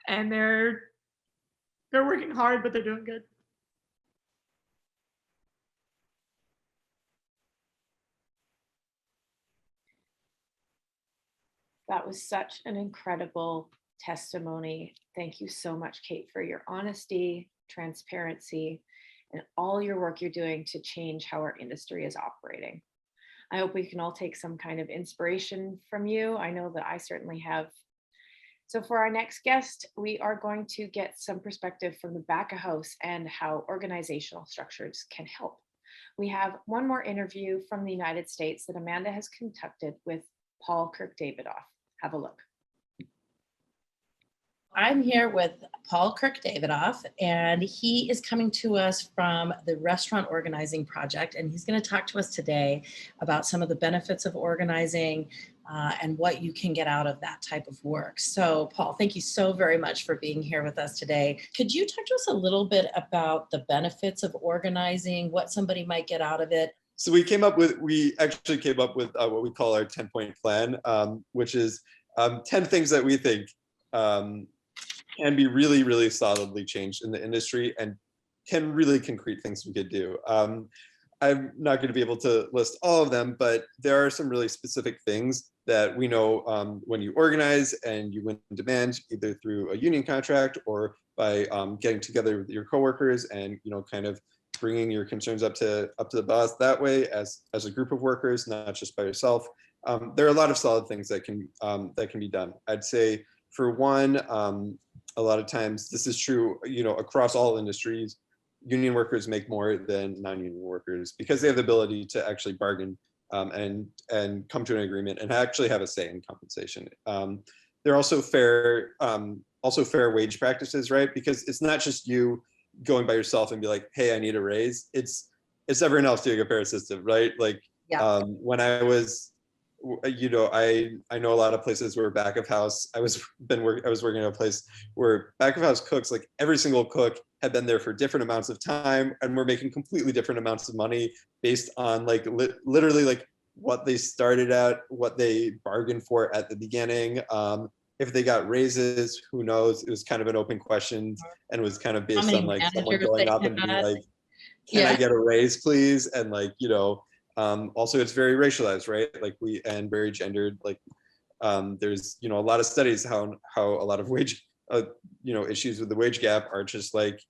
and they're working hard, but they're doing good. That was such an incredible testimony. Thank you so much, Kate, for your honesty, transparency, and all your work you're doing to change how our industry is operating. I hope we can all take some kind of inspiration from you. I know that I certainly have. So for our next guest, we are going to get some perspective from the back of house and how organizational structures can help. We have one more interview from the United States that Amanda has conducted with Kirk Davidoff. Have a look. I'm here with Kirk Davidoff, and he is coming to us from the Restaurant Organizing Project, and he's going to talk to us today about some of the benefits of organizing and what you can get out of that type of work. So, Paul, thank you so very much for being here with us today. Could you talk to us a little bit about the benefits of organizing, what somebody might get out of it? So we actually came up with what we call our 10-point plan, which is 10 things that we think can be really, really solidly changed in the industry and 10 really concrete things we could do. I'm not going to be able to list all of them, but there are some really specific things that we know when you organize and you win demand, either through a union contract or by getting together with your coworkers and, you know, kind of bringing your concerns up to the boss that way as a group of workers, not just by yourself. There are a lot of solid things that can be done. I'd say for one, a lot of times this is true, you know, across all industries, union workers make more than non-union workers because they have the ability to actually bargain and come to an agreement and actually have a say in compensation. There are also fair wage practices, right? Because it's not just you going by yourself and be like, hey, I need a raise. It's everyone else doing a fair system, right? Like when I was, you know, I know a lot of places where back of house, I was working at a place where back of house cooks, like every single cook had been there for different amounts of time and we're making completely different amounts of money based on like literally like what they started at, what they bargained for at the beginning, if they got raises, who knows? It was kind of an open question, and it was kind of based many on like someone managers going they up and being had. like, can I Yeah. get a raise, please? And like, also it's very racialized, right? Like and very gendered. Like, there's, a lot of studies how a lot of wage, issues with the wage gap are just like,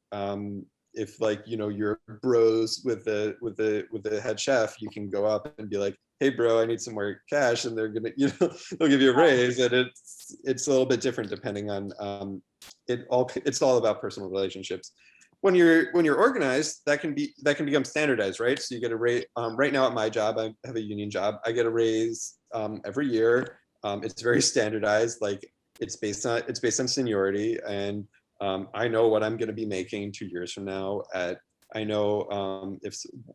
if like, you're bros with the head chef, you can go up and be like, hey bro, I need some more cash, and they're gonna, they'll give you a raise. And it's a little bit different depending on, it's all about personal relationships. When you're organized, that can become standardized, right? So you get a raise. Right now at my job, I have a union job. I get a raise every year. It's very standardized. Like it's based on seniority, and I know what I'm going to be making 2 years from now. I know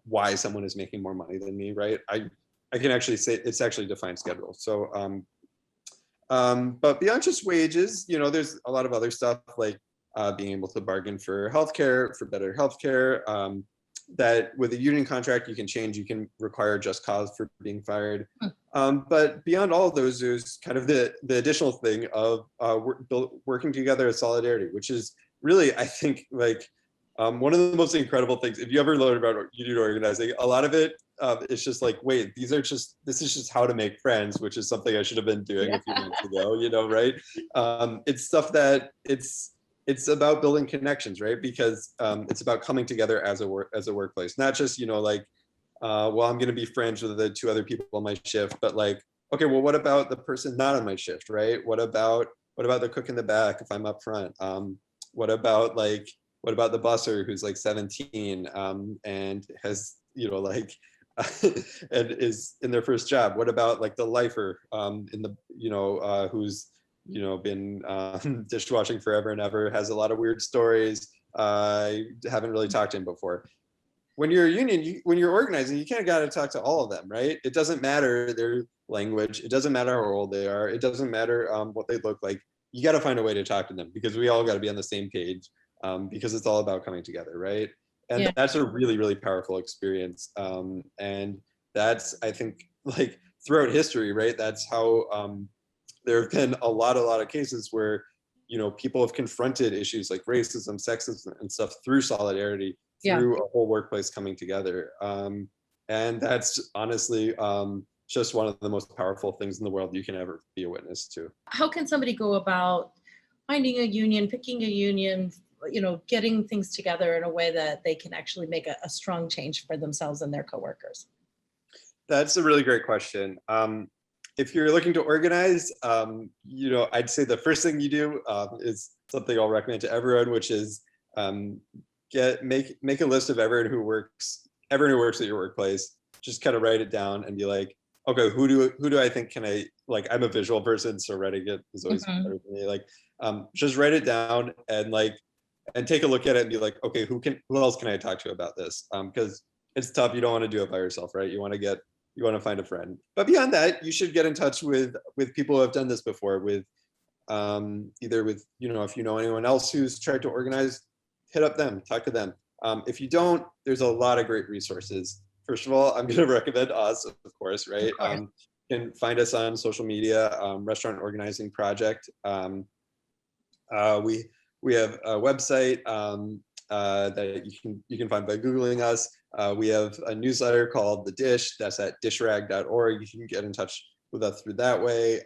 why someone is making more money than me, right? I can actually say it's actually defined schedule. So, but beyond just wages, there's a lot of other stuff like being able to bargain for healthcare, for better healthcare. That with a union contract, you can change. You can require just cause for being fired. But beyond all of those, there's kind of the additional thing of working together as solidarity, which is really, I think, like one of the most incredible things. If you ever learn about union organizing, a lot of it it's just like, wait, this is just how to make friends, which is something I should have been doing a few months ago, right? It's stuff that it's about building connections, right? Because it's about coming together as a workplace, not just, like, well, I'm going to be friends with the 2 other people on my shift, but like, okay, well, what about the person not on my shift, right? What about the cook in the back if I'm up front? What about the busser who's like 17 and has, like, and is in their first job? What about like the lifer in the, who's, been dishwashing forever and ever, has a lot of weird stories. I haven't really talked to him before. When you're a union, when you're organizing, you kind of got to talk to all of them, right? It doesn't matter their language. It doesn't matter how old they are. It doesn't matter what they look like. You got to find a way to talk to them, because we all got to be on the same page, because it's all about coming together, right? And that's a really, really powerful experience. And that's, I think, like throughout history, right? That's how there have been a lot of cases where, people have confronted issues like racism, sexism, and stuff through solidarity, through a whole workplace coming together. And that's honestly just one of the most powerful things in the world you can ever be a witness to. How can somebody go about finding a union, picking a union, getting things together in a way that they can actually make a strong change for themselves and their coworkers? That's a really great question. If you're looking to organize, I'd say the first thing you do is something I'll recommend to everyone, which is make a list of everyone who works at your workplace. Just kind of write it down and be like, okay, who do I think I'm a visual person, so writing it is always better for me. Like, just write it down and take a look at it and be like, okay, who else can I talk to about this? Because it's tough. You don't want to do it by yourself, right? You want to find a friend. But beyond that, you should get in touch with people who have done this before, with either with, if you know anyone else who's tried to organize, hit up them, talk to them. If you don't, there's a lot of great resources. First of all, I'm going to recommend us, of course, right? You can find us on social media, Restaurant Organizing Project. We have a website that you can find by Googling us. We have a newsletter called The Dish. That's at dishrag.org. You can get in touch with us through that way.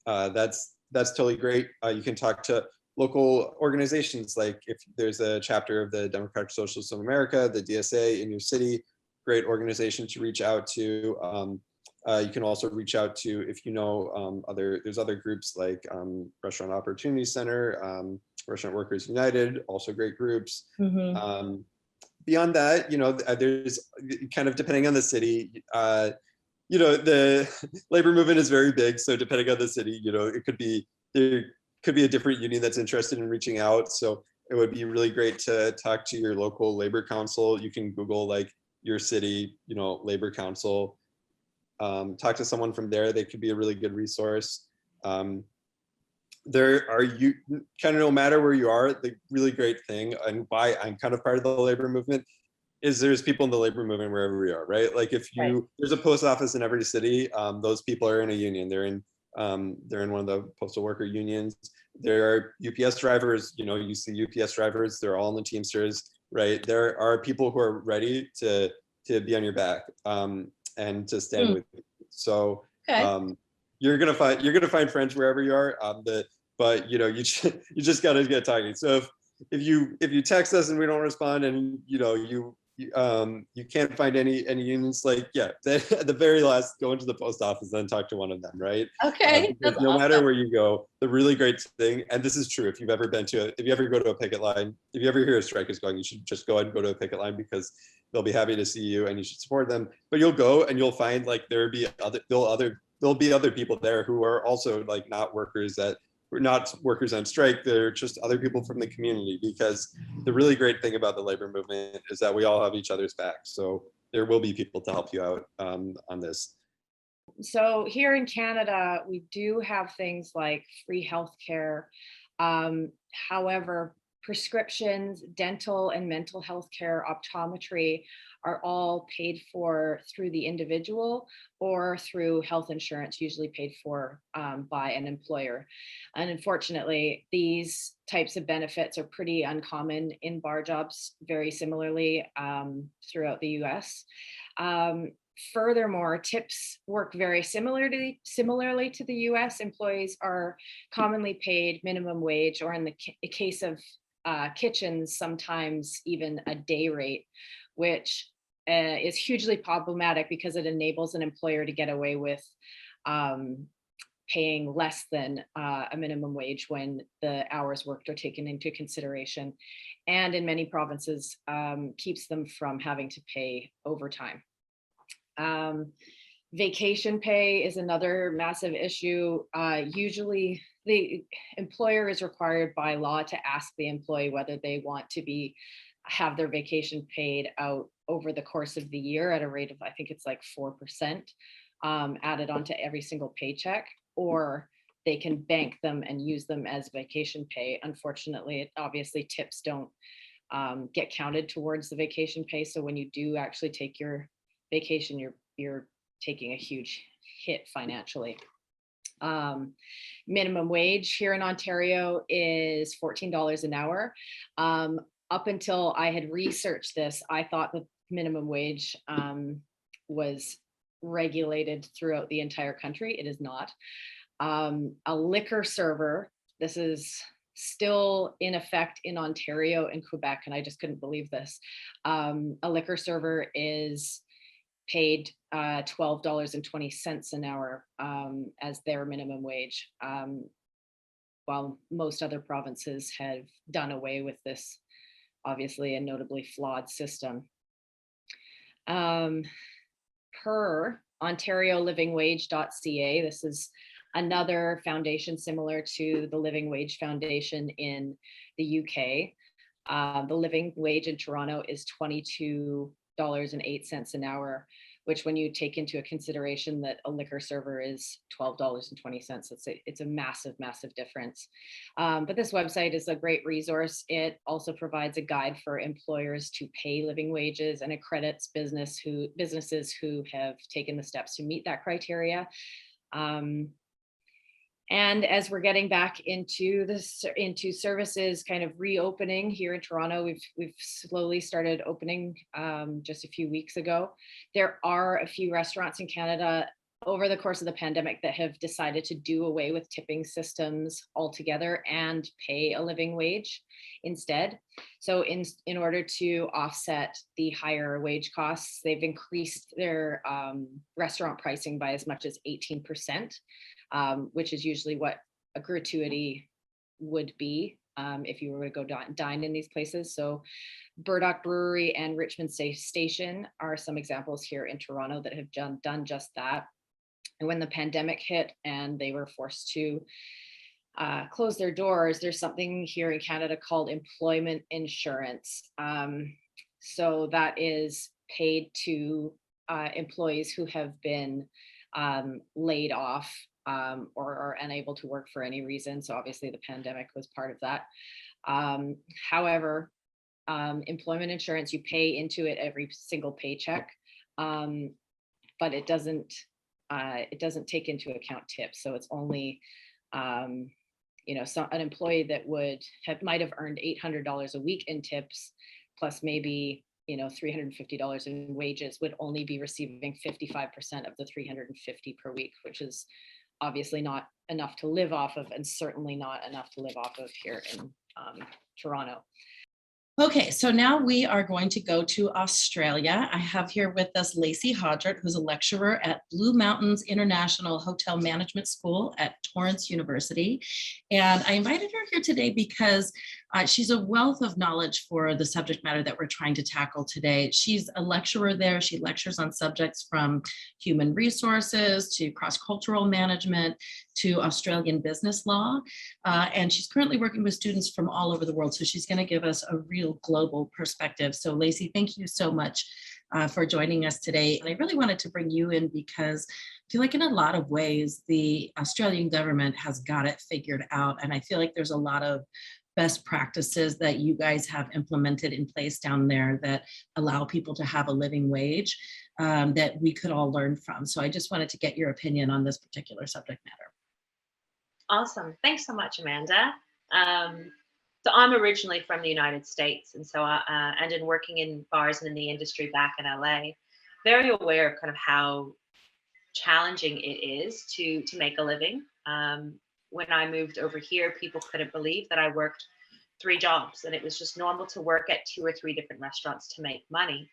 That's totally great. You can talk to local organizations, like if there's a chapter of the Democratic Socialists of America, the DSA in your city, great organization to reach out to. You can also reach out to, if there's other groups like Restaurant Opportunity Center, Restaurant Workers United, also great groups. Beyond that, there's kind of, depending on the city, the labor movement is very big. So depending on the city, there could be a different union that's interested in reaching out. So it would be really great to talk to your local labor council. You can Google like your city, labor council. Talk to someone from there. They could be a really good resource. You kind of, no matter where you are, the really great thing, and why I'm kind of part of the labor movement, is there's people in the labor movement wherever we are, right? Like there's a post office in every city, those people are in a union. They're in They're in one of the postal worker unions. There are UPS drivers, you see UPS drivers, they're all in the Teamsters, right? There are people who are ready to be on your back and to stand with you. So Okay. you're gonna find friends wherever you are. But you just gotta get talking. So if you text us and we don't respond, and you can't find any unions, at the very last, go into the post office and talk to one of them, right? Okay. That's No matter awesome. where you go, the really great thing, and this is true, if you ever go to a picket line, if you ever hear a strike is going, you should just go ahead and go to a picket line, because they'll be happy to see you and you should support them. But you'll go and you'll find there'll be other people there who are also not workers not workers on strike. They're just other people from the community, because the really great thing about the labor movement is that we all have each other's backs. So there will be people to help you out on this. So here in Canada, we do have things like free healthcare. However, prescriptions, dental and mental health care, optometry are all paid for through the individual or through health insurance, usually paid for by an employer. And unfortunately, these types of benefits are pretty uncommon in bar jobs, very similarly throughout the US. Furthermore, tips work very similarly to the US. Employees are commonly paid minimum wage, or in the case of kitchens, sometimes even a day rate, which is hugely problematic because it enables an employer to get away with paying less than a minimum wage when the hours worked are taken into consideration, and in many provinces keeps them from having to pay overtime. Vacation pay is another massive issue. Usually the employer is required by law to ask the employee whether they want to have their vacation paid out over the course of the year at a rate of, I think it's 4% added onto every single paycheck, or they can bank them and use them as vacation pay. Unfortunately, obviously tips don't get counted towards the vacation pay. So when you do actually take your vacation, you're taking a huge hit financially. Minimum wage here in Ontario is $14 an hour. Up until I had researched this, I thought the minimum wage was regulated throughout the entire country. It is not. A liquor server, this is still in effect in Ontario and Quebec, and I just couldn't believe this. A liquor server is paid $12.20 an hour as their minimum wage, while most other provinces have done away with this, obviously a notably flawed system. Per OntarioLivingWage.ca, this is another foundation similar to the Living Wage Foundation in the UK. The living wage in Toronto is $22.08 an hour, which, when you take into a consideration that a liquor server is $12.20, it's a massive, massive difference. But this website is a great resource. It also provides a guide for employers to pay living wages, and accredits businesses who have taken the steps to meet that criteria. And as we're getting back into services kind of reopening here in Toronto, we've slowly started opening just a few weeks ago. There are a few restaurants in Canada over the course of the pandemic that have decided to do away with tipping systems altogether and pay a living wage instead. So in order to offset the higher wage costs, they've increased their restaurant pricing by as much as 18%. Which is usually what a gratuity would be if you were to go dine in these places. So Burdock Brewery and Richmond Station are some examples here in Toronto that have done just that. And when the pandemic hit and they were forced to close their doors, there's something here in Canada called employment insurance. So that is paid to employees who have been laid off or are unable to work for any reason. So obviously the pandemic was part of that. However, employment insurance, you pay into it every single paycheck, but it doesn't it doesn't take into account tips. So it's only, an employee that might have earned $800 a week in tips, plus maybe, $350 in wages, would only be receiving 55% of the $350 per week, which is obviously not enough to live off of, and certainly not enough to live off of here in Toronto. Okay, so now we are going to go to Australia. I have here with us Lacey Hodgert, who's a lecturer at Blue Mountains International Hotel Management School at Torrance University. And I invited her here today because she's a wealth of knowledge for the subject matter that we're trying to tackle today. She's a lecturer there. She lectures on subjects from human resources to cross-cultural management to Australian business law. And she's currently working with students from all over the world. So she's going to give us a real global perspective. So Lacey, thank you so much for joining us today. And I really wanted to bring you in because I feel like in a lot of ways, the Australian government has got it figured out. And I feel like there's a lot of best practices that you guys have implemented in place down there that allow people to have a living wage that we could all learn from. So I just wanted to get your opinion on this particular subject matter. Awesome. Thanks so much, Amanda. So I'm originally from the United States, and so and in working in bars and in the industry back in LA, very aware of kind of how challenging it is to make a living. When I moved over here, people couldn't believe that I worked 3 jobs, and it was just normal to work at 2 or 3 different restaurants to make money.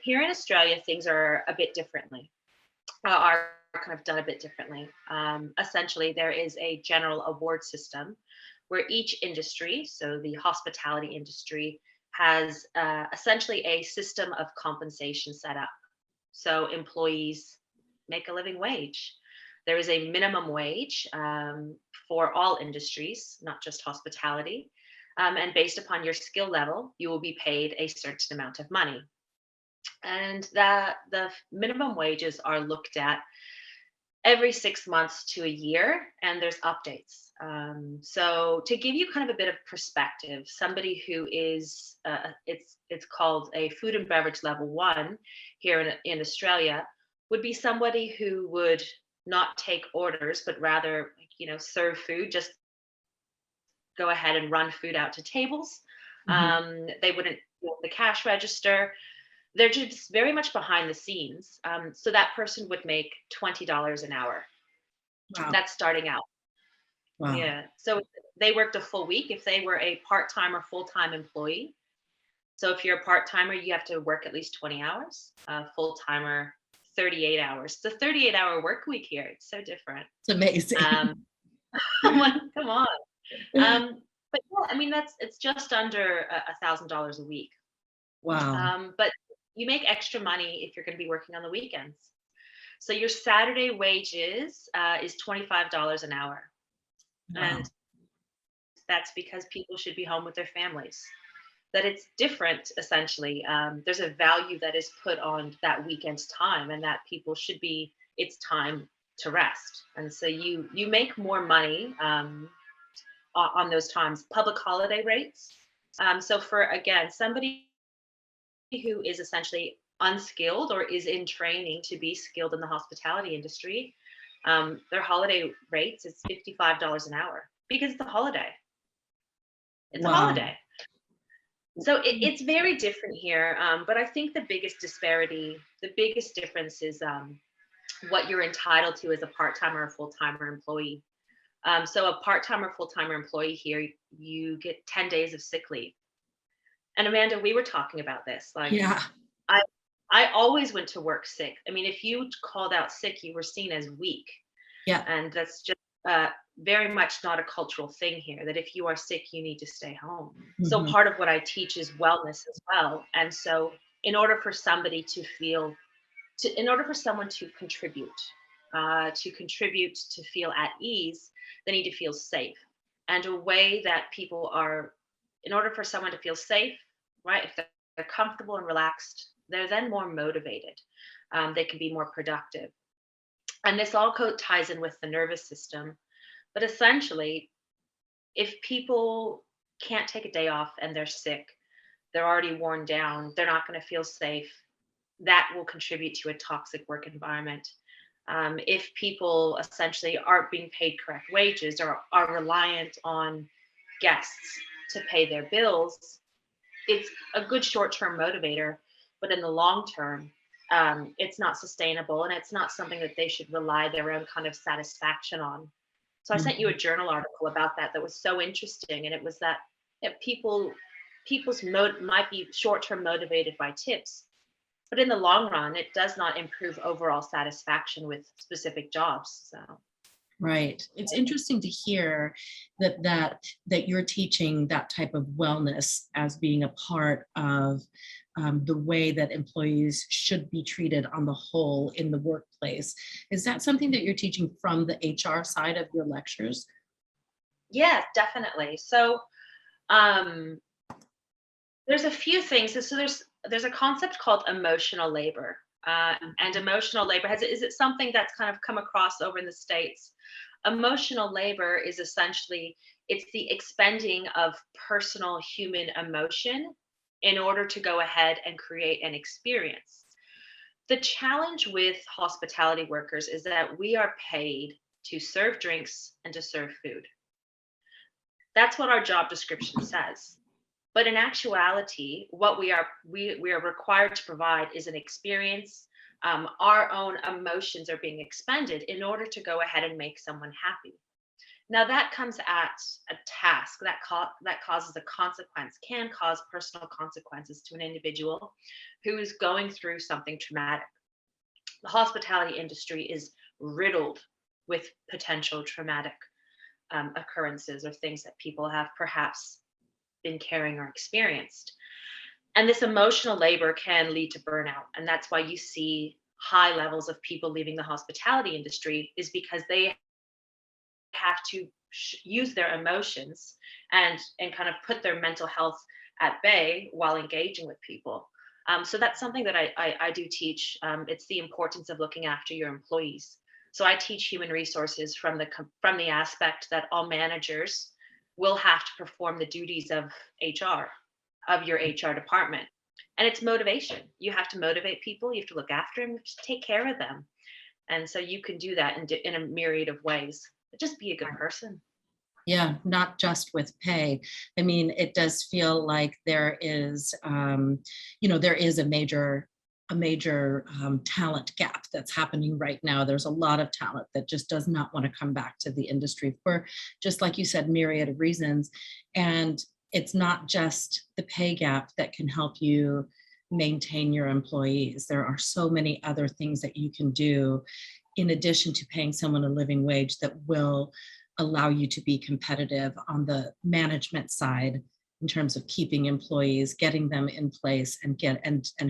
Here in Australia, things are a bit differently, are kind of done a bit differently. Essentially, there is a general award system where each industry, so the hospitality industry, has essentially a system of compensation set up. So employees make a living wage. There is a minimum wage for all industries, not just hospitality. And based upon your skill level, you will be paid a certain amount of money. And the minimum wages are looked at every 6 months to a year, and there's updates. So to give you kind of a bit of perspective, somebody who is, it's called a food and beverage level 1 here in Australia, would be somebody who would not take orders, but rather, serve food, just go ahead and run food out to tables. Mm-hmm. They wouldn't do the cash register. They're just very much behind the scenes. So that person would make $20 an hour. Wow. That's starting out. Wow. Yeah. So they worked a full week if they were a part-time or full-time employee. So if you're a part-timer, you have to work at least 20 hours. Full-timer, 38 hours. It's a 38-hour work week here. It's so different. It's amazing. Come on. But yeah, I mean, it's just under $1,000 a week. Wow. But you make extra money if you're going to be working on the weekends. So your Saturday wages is $25 an hour. Wow. And that's because people should be home with their families. That it's different, essentially. There's a value that is put on that weekend's time, and that people should be, it's time to rest. And so you make more money on those times. Public holiday rates. So for, again, somebody who is essentially unskilled or is in training to be skilled in the hospitality industry, their holiday rates is $55 an hour because it's a holiday. It's a holiday. So it's very different here. But I think the biggest disparity, the biggest difference is what you're entitled to as a part-timer or full-timer employee. So a part-timer or full-timer employee here, you get 10 days of sick leave. And Amanda, we were talking about this. Like, yeah. I always went to work sick. I mean, if you called out sick, you were seen as weak. Yeah. And that's just very much not a cultural thing here, that if you are sick, you need to stay home. Mm-hmm. So part of what I teach is wellness as well. And so in order for somebody to feel, in order for someone to contribute, to feel at ease, they need to feel safe. And a way that people are, in order for someone to feel safe, right, if they're comfortable and relaxed, they're then more motivated. They can be more productive. And this all ties in with the nervous system. But essentially, if people can't take a day off and they're sick, they're already worn down, they're not going to feel safe, that will contribute to a toxic work environment. If people essentially aren't being paid correct wages or are reliant on guests to pay their bills, it's a good short-term motivator, but in the long term, it's not sustainable, and it's not something that they should rely their own kind of satisfaction on. So I sent you a journal article about that was so interesting, and it was that people's mode might be short-term motivated by tips, but in the long run, it does not improve overall satisfaction with specific jobs. So. Right. It's interesting to hear that you're teaching that type of wellness as being a part of the way that employees should be treated on the whole in the workplace. Is that something that you're teaching from the HR side of your lectures? Yeah, definitely. So there's a few things. So there's a concept called emotional labor. And emotional labor is it something that's kind of come across over in the States? Emotional labor is essentially, it's the expending of personal human emotion in order to go ahead and create an experience. The challenge with hospitality workers is that we are paid to serve drinks and to serve food. That's what our job description says. But in actuality, what we are required to provide is an experience. Our own emotions are being expended in order to go ahead and make someone happy. Now that comes at a task that causes a consequence, can cause personal consequences to an individual who is going through something traumatic. The hospitality industry is riddled with potential traumatic occurrences or things that people have perhaps been carrying or experienced. And this emotional labor can lead to burnout. And that's why you see high levels of people leaving the hospitality industry, is because they have to use their emotions and kind of put their mental health at bay while engaging with people. So that's something that I do teach. It's the importance of looking after your employees. So I teach human resources from the aspect that all managers will have to perform the duties of HR, of your HR department. And it's motivation. You have to motivate people. You have to look after them, just take care of them. And so you can do that in a myriad of ways. But just be a good person. Yeah, not just with pay. I mean, it does feel like there is, there is a major talent gap that's happening right now. There's a lot of talent that just does not want to come back to the industry for, just like you said, myriad of reasons. And it's not just the pay gap that can help you maintain your employees. There are so many other things that you can do in addition to paying someone a living wage that will allow you to be competitive on the management side in terms of keeping employees, getting them in place, and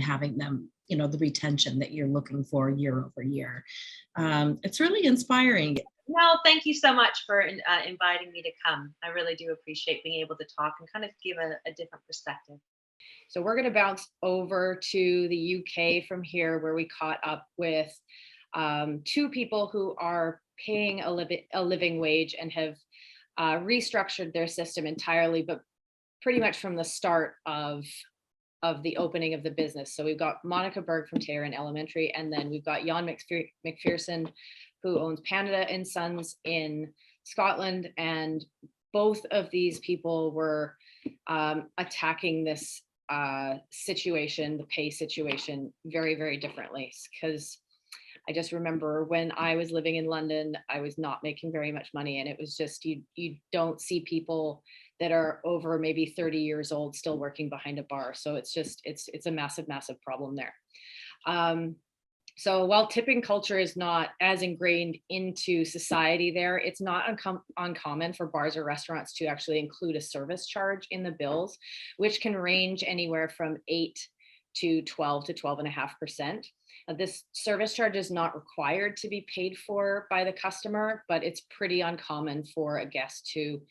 having them, the retention that you're looking for year over year. It's really inspiring. Well, thank you so much for inviting me to come. I really do appreciate being able to talk and kind of give a different perspective. So we're going to bounce over to the UK from here, where we caught up with two people who are paying a living wage and have restructured their system entirely, but pretty much from the start of the opening of the business. So we've got Monica Berg from Taran Elementary, and then we've got Jan McPherson, who owns Panelist and Sons in Scotland. And both of these people were attacking this situation, the pay situation, very, very differently. Because I just remember when I was living in London, I was not making very much money, and it was just, you don't see people that are over maybe 30 years old still working behind a bar. So it's just, it's a massive, massive problem there. So while tipping culture is not as ingrained into society there, it's not uncommon for bars or restaurants to actually include a service charge in the bills, which can range anywhere from 8 to 12 to 12.5%. This service charge is not required to be paid for by the customer, but it's pretty uncommon for a guest to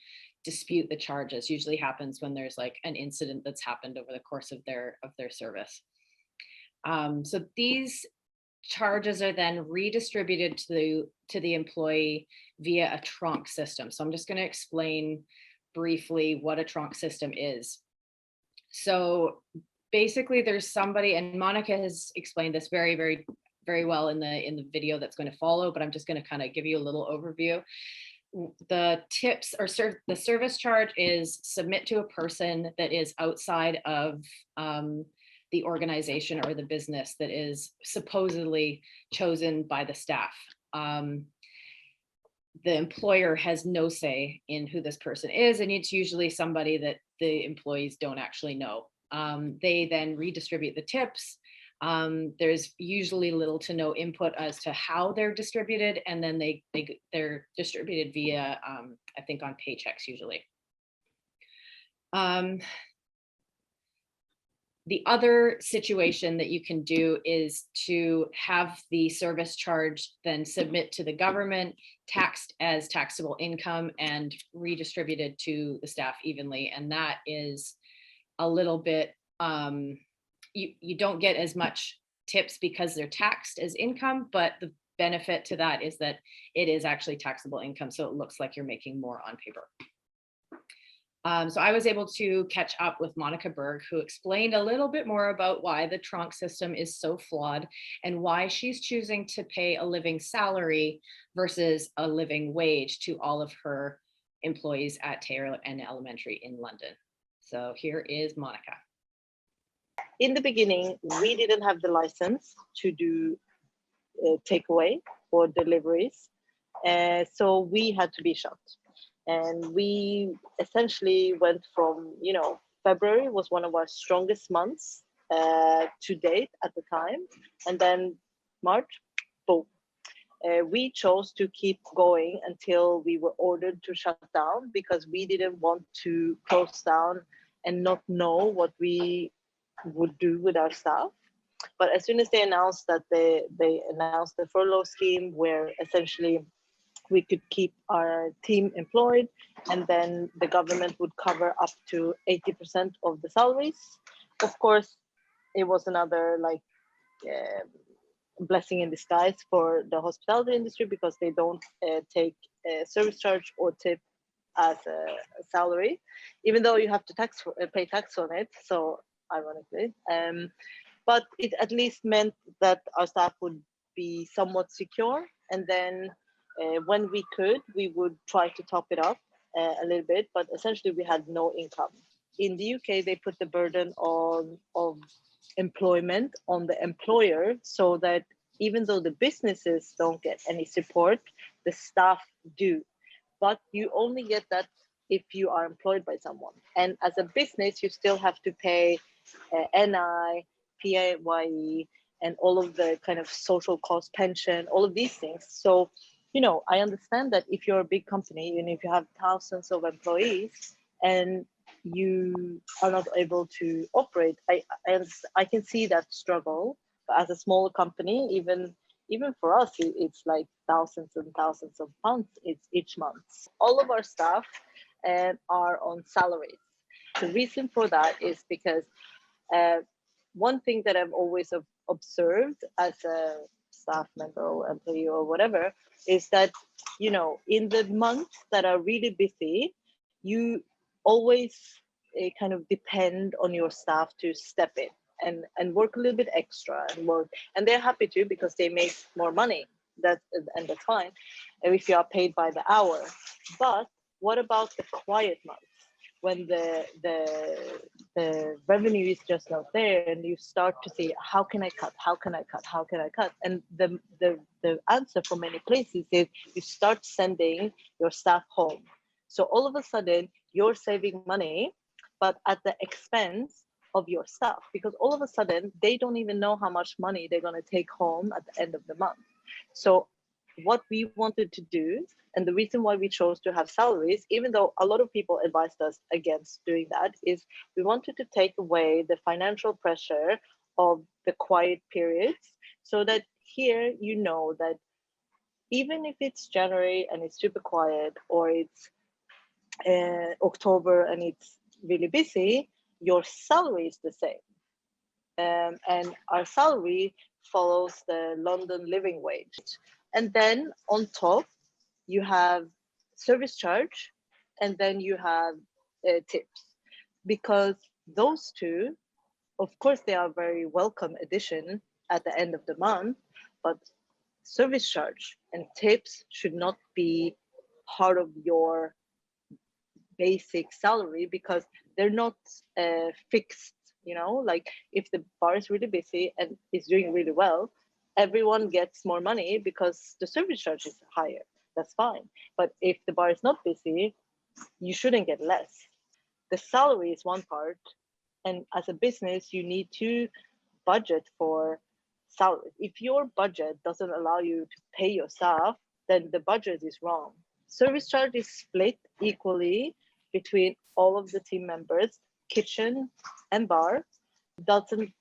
dispute the charges. Usually happens when there's like an incident that's happened over the course of their service. So these charges are then redistributed to the employee via a trunk system. So I'm just going to explain briefly what a trunk system is. So basically there's somebody, and Monica has explained this very, very, very well in the video that's going to follow, but I'm just going to kind of give you a little overview. The tips or the service charge is submit to a person that is outside of the organization or the business that is supposedly chosen by the staff. The employer has no say in who this person is, and it's usually somebody that the employees don't actually know. They then redistribute the tips. There's usually little to no input as to how they're distributed, and then they're distributed via, I think, on paychecks usually. The other situation that you can do is to have the service charge then submit to the government, taxed as taxable income and redistributed to the staff evenly. And that is a little bit, you don't get as much tips because they're taxed as income, but the benefit to that is that it is actually taxable income. So it looks like you're making more on paper. So I was able to catch up with Monica Berg, who explained a little bit more about why the trunk system is so flawed and why she's choosing to pay a living salary versus a living wage to all of her employees at Taylor and Elementary in London. So here is Monica. In the beginning, we didn't have the license to do takeaway or deliveries, so we had to be shut. And we essentially went from, February was one of our strongest months to date at the time. And then March, boom. We chose to keep going until we were ordered to shut down because we didn't want to close down and not know what we would do with our staff. But as soon as they announced that they announced the furlough scheme where essentially we could keep our team employed, and then the government would cover up to 80% of the salaries. Of course, it was another blessing in disguise for the hospitality industry because they don't take service charge or tip as a salary, even though you have to pay tax on it. So ironically, but it at least meant that our staff would be somewhat secure, and then when we could, we would try to top it up a little bit, but essentially we had no income. In the UK, they put the burden of employment on the employer so that even though the businesses don't get any support, the staff do. But you only get that if you are employed by someone. And as a business, you still have to pay NI, PAYE, and all of the kind of social cost pension, all of these things. So I understand that if you're a big company and if you have thousands of employees and you are not able to operate, I can see that struggle. But as a smaller company, even for us, it's like thousands and thousands of pounds each month. All of our staff are on salaries. The reason for that is because one thing that I've always observed as a staff member or employee or whatever is that, in the months that are really busy, you always kind of depend on your staff to step in and work a little bit extra and they're happy to because they make more money. That's fine if you are paid by the hour. But what about the quiet months when the revenue is just not there and you start to see how can I cut? And the answer for many places is you start sending your staff home. So all of a sudden you're saving money, but at the expense of your staff, because all of a sudden they don't even know how much money they're going to take home at the end of the month. So what we wanted to do, and the reason why we chose to have salaries, even though a lot of people advised us against doing that, is we wanted to take away the financial pressure of the quiet periods so that here that even if it's January and it's super quiet, or it's October and it's really busy, your salary is the same. And our salary follows the London living wage. And then on top, you have service charge, and then you have tips. Because those two, of course, they are very welcome addition at the end of the month, but service charge and tips should not be part of your basic salary because they're not fixed, you know, like if the bar is really busy and is doing really well, everyone gets more money because the service charge is higher. That's fine. But if the bar is not busy, you shouldn't get less. The salary is one part. And as a business, you need to budget for salary. If your budget doesn't allow you to pay your staff, then the budget is wrong. Service charge is split equally between all of the team members, kitchen and bar. Doesn't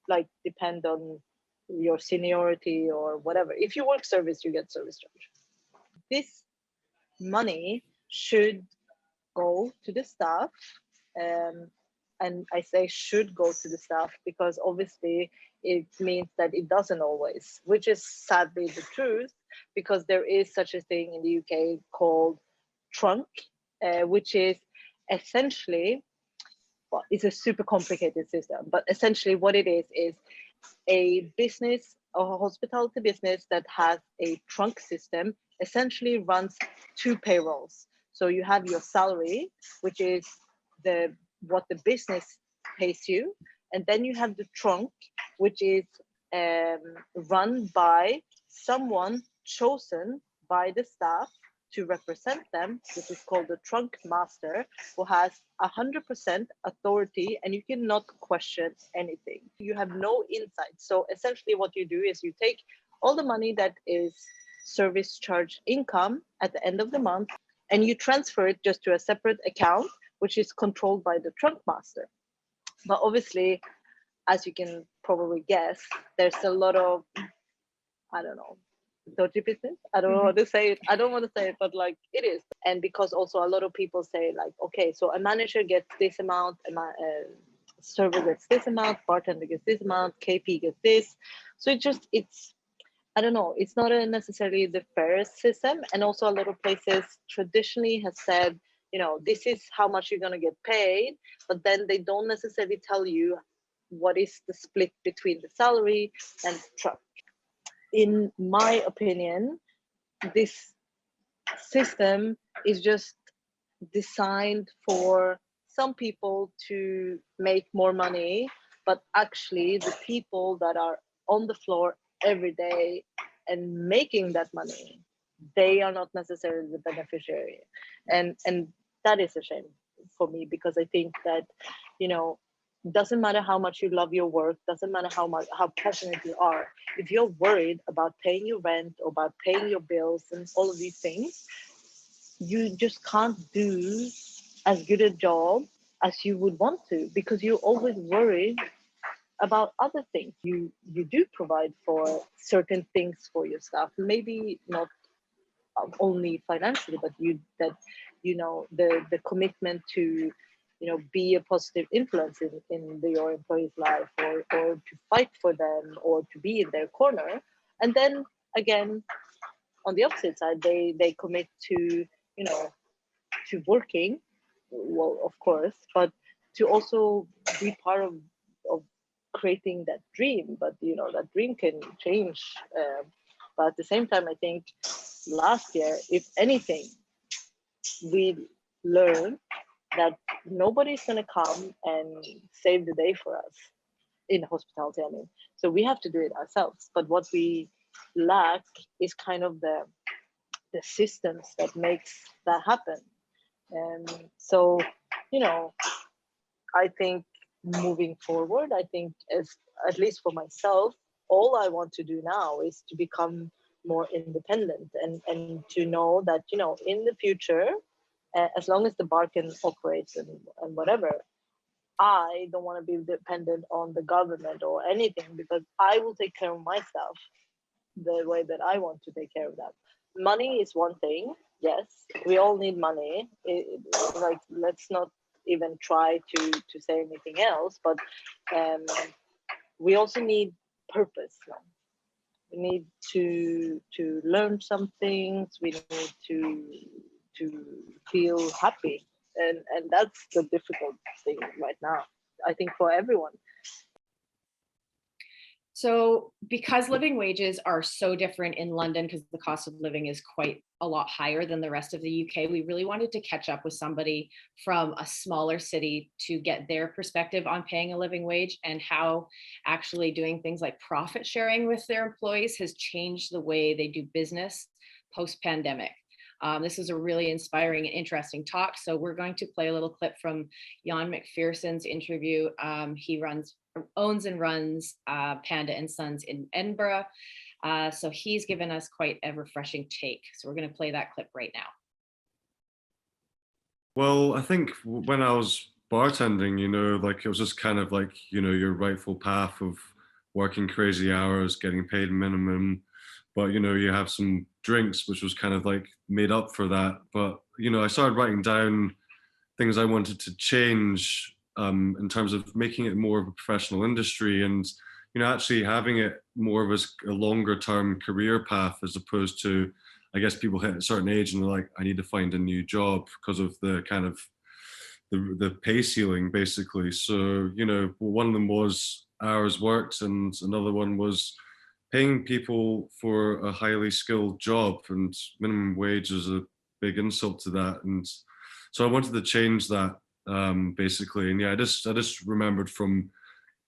like depend on your seniority or whatever. If you work service, you get service charge. This money should go to the staff. And I say should go to the staff because obviously it means that it doesn't always, which is sadly the truth, because there is such a thing in the UK called trunk, which is essentially, well, it's a super complicated system, but essentially what it is a business, a hospitality business that has a trunk system essentially runs two payrolls. So you have your salary, which is what the business pays you, and then you have the trunk, which is run by someone chosen by the staff to represent them. This is called the trunk master, who has 100% authority, and you cannot question anything. You have no insight. So essentially what you do is you take all the money that is service charge income at the end of the month, and you transfer it just to a separate account, which is controlled by the trunk master. But obviously, as you can probably guess, there's a lot of, I don't know, dodgy business. I don't know how to say it. I don't want to say it, but like it is. And because also a lot of people say like, okay, so a manager gets this amount, server gets this amount, bartender gets this amount, KP gets this. So it's, I don't know, it's not necessarily the fairest system. And also a lot of places traditionally have said, you know, this is how much you're going to get paid, but then they don't necessarily tell you what is the split between the salary and truck. In my opinion, this system is just designed for some people to make more money, but actually the people that are on the floor every day and making that money, they are not necessarily the beneficiary. And that is a shame for me, because I think that, you know, doesn't matter how much you love your work, doesn't matter how passionate you are, if you're worried about paying your rent or about paying your bills and all of these things, you just can't do as good a job as you would want to, because you're always worried about other things. You do provide for certain things for your staff, maybe not only financially, but the commitment to, you know, be a positive influence in your employee's life, or to fight for them, or to be in their corner. And then again, on the opposite side, they commit to, you know, to working, well, of course, but to also be part of creating that dream. But, you know, that dream can change. But at the same time, I think last year, if anything, we learned that nobody's going to come and save the day for us in hospitality, I mean. So we have to do it ourselves. But what we lack is kind of the systems that makes that happen. And so, you know, I think moving forward, I think at least for myself, all I want to do now is to become more independent and to know that, you know, in the future, as long as the bar can operate and whatever, I don't want to be dependent on the government or anything, because I will take care of myself the way that I want to take care of that. Money is one thing. Yes, we all need money. Like, let's not even try to say anything else, but we also need purpose. We need to learn some things. We need to feel happy, and that's the difficult thing right now, I think, for everyone. So because living wages are so different in London, because the cost of living is quite a lot higher than the rest of the UK, we really wanted to catch up with somebody from a smaller city to get their perspective on paying a living wage and how actually doing things like profit sharing with their employees has changed the way they do business post-pandemic. This is a really inspiring and interesting talk. So we're going to play a little clip from Jan McPherson's interview. He owns and runs Panda and Sons in Edinburgh. So he's given us quite a refreshing take. So we're going to play that clip right now. Well, I think when I was bartending, like it was just kind of like, your rightful path of working crazy hours, getting paid minimum. But, you have some drinks, which was kind of like made up for that. But, I started writing down things I wanted to change in terms of making it more of a professional industry and, actually having it more of a longer term career path as opposed to, I guess, people hit a certain age and they're like, I need to find a new job because of the kind of the pay ceiling, basically. So, one of them was hours worked and another one was paying people for a highly skilled job, and minimum wage is a big insult to that. And so I wanted to change that, basically. And yeah, I just remembered from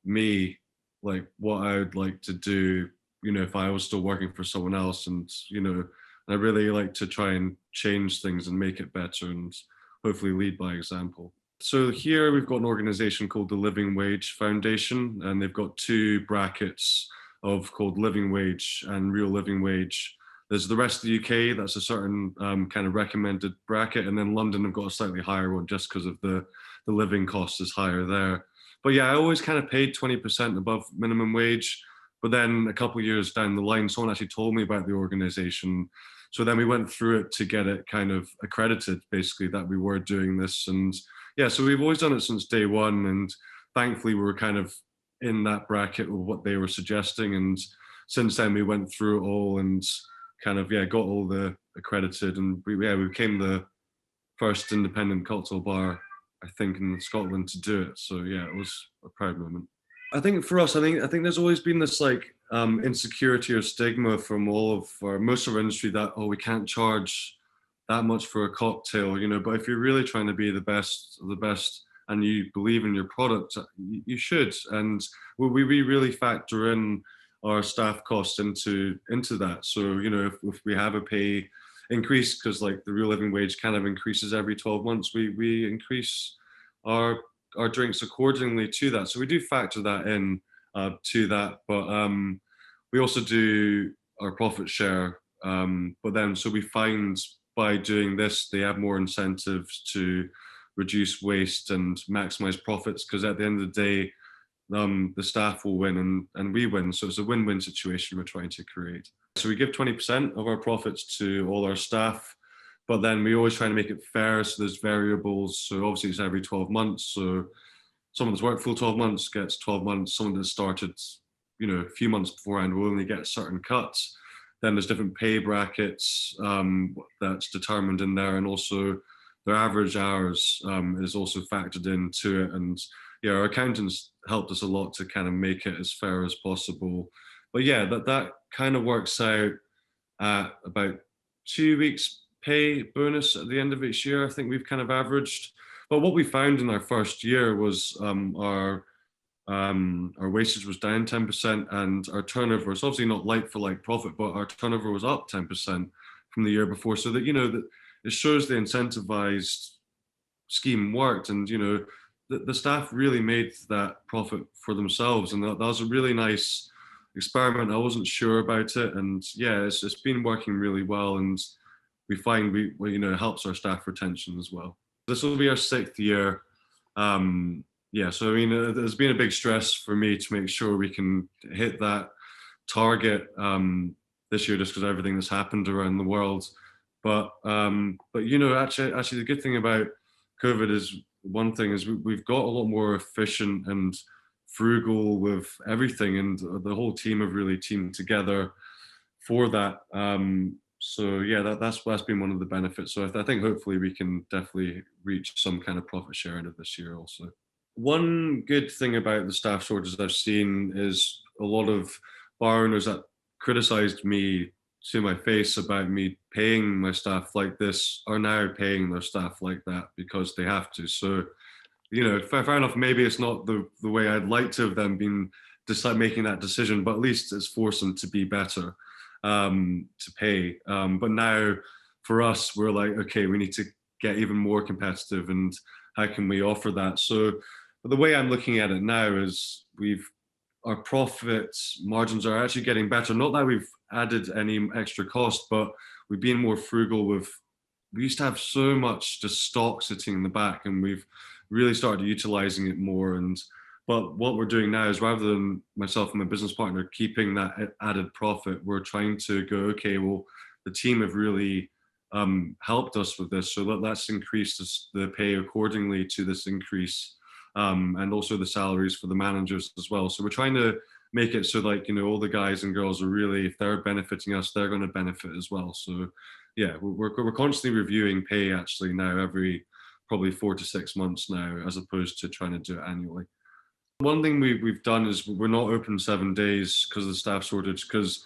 me, like what I would like to do, if I was still working for someone else. And, I really like to try and change things and make it better and hopefully lead by example. So here we've got an organization called the Living Wage Foundation, and they've got two brackets called living wage and real living wage. There's the rest of the UK, that's a certain kind of recommended bracket, and then London have got a slightly higher one just because of the living cost is higher there. But yeah, I always kind of paid 20% above minimum wage, but then a couple of years down the line, someone actually told me about the organization. So then we went through it to get it kind of accredited, basically, that we were doing this. And yeah, so we've always done it since day one, and thankfully we were kind of in that bracket of what they were suggesting. And since then we went through it all and kind of, yeah, got all the accredited, and we became the first independent cocktail bar, I think, in Scotland to do it. So yeah, it was a proud moment. I think for us, I think there's always been this like insecurity or stigma from most of our industry that, oh, we can't charge that much for a cocktail, but if you're really trying to be the best of the best and you believe in your product, you should. And we really factor in our staff costs into that. So, if we have a pay increase, because like the real living wage kind of increases every 12 months, we increase our drinks accordingly to that. So we do factor that in to that. But we also do our profit share. But then, so we find by doing this, they have more incentives to reduce waste and maximize profits, because at the end of the day, the staff will win and we win. So it's a win-win situation we're trying to create. So we give 20% of our profits to all our staff, but then we always try to make it fair. So there's variables. So obviously it's every 12 months. So someone that's worked full 12 months gets 12 months. Someone that started, a few months beforehand will only get certain cuts. Then there's different pay brackets that's determined in there, and also their average hours is also factored into it. And yeah, our accountants helped us a lot to kind of make it as fair as possible. But yeah, that kind of works out at about 2 weeks pay bonus at the end of each year. I think we've kind of averaged. But what we found in our first year was our wastage was down 10%, and our turnover was obviously not like for like profit, but our turnover was up 10% from the year before. So that, that it shows the incentivized scheme worked, and the staff really made that profit for themselves, and that was a really nice experiment. I wasn't sure about it, and yeah, it's been working really well, and we find it helps our staff retention as well. This will be our 6th year. Yeah, so I mean, there's been a big stress for me to make sure we can hit that target this year, just because everything that's happened around the world. But actually, the good thing about COVID is, one thing is we've got a lot more efficient and frugal with everything, and the whole team have really teamed together for that. So yeah, that's been one of the benefits. So I think hopefully we can definitely reach some kind of profit share out of this year also. One good thing about the staff shortages I've seen is a lot of bar owners that criticized me to my face about me paying my staff like this are now paying their staff like that because they have to. So, you know, fair enough, maybe it's not the way I'd like to have them been making that decision, but at least it's forced them to be better, to pay. But now for us, we're like, okay, we need to get even more competitive, and how can we offer that? So the way I'm looking at it now is our profits margins are actually getting better. Not that we've added any extra cost, but we've been more frugal we used to have so much just stock sitting in the back, and we've really started utilizing it more. But what we're doing now is, rather than myself and my business partner keeping that added profit, we're trying to go, okay, well, the team have really helped us with this, so let's increase the pay accordingly to this increase, and also the salaries for the managers as well. So we're trying to make it so, like, you know, all the guys and girls are really, if they're benefiting us, they're going to benefit as well. So yeah, we're constantly reviewing pay actually now, every probably 4 to 6 months now, as opposed to trying to do it annually. One thing we've done is we're not open 7 days because of the staff shortage, because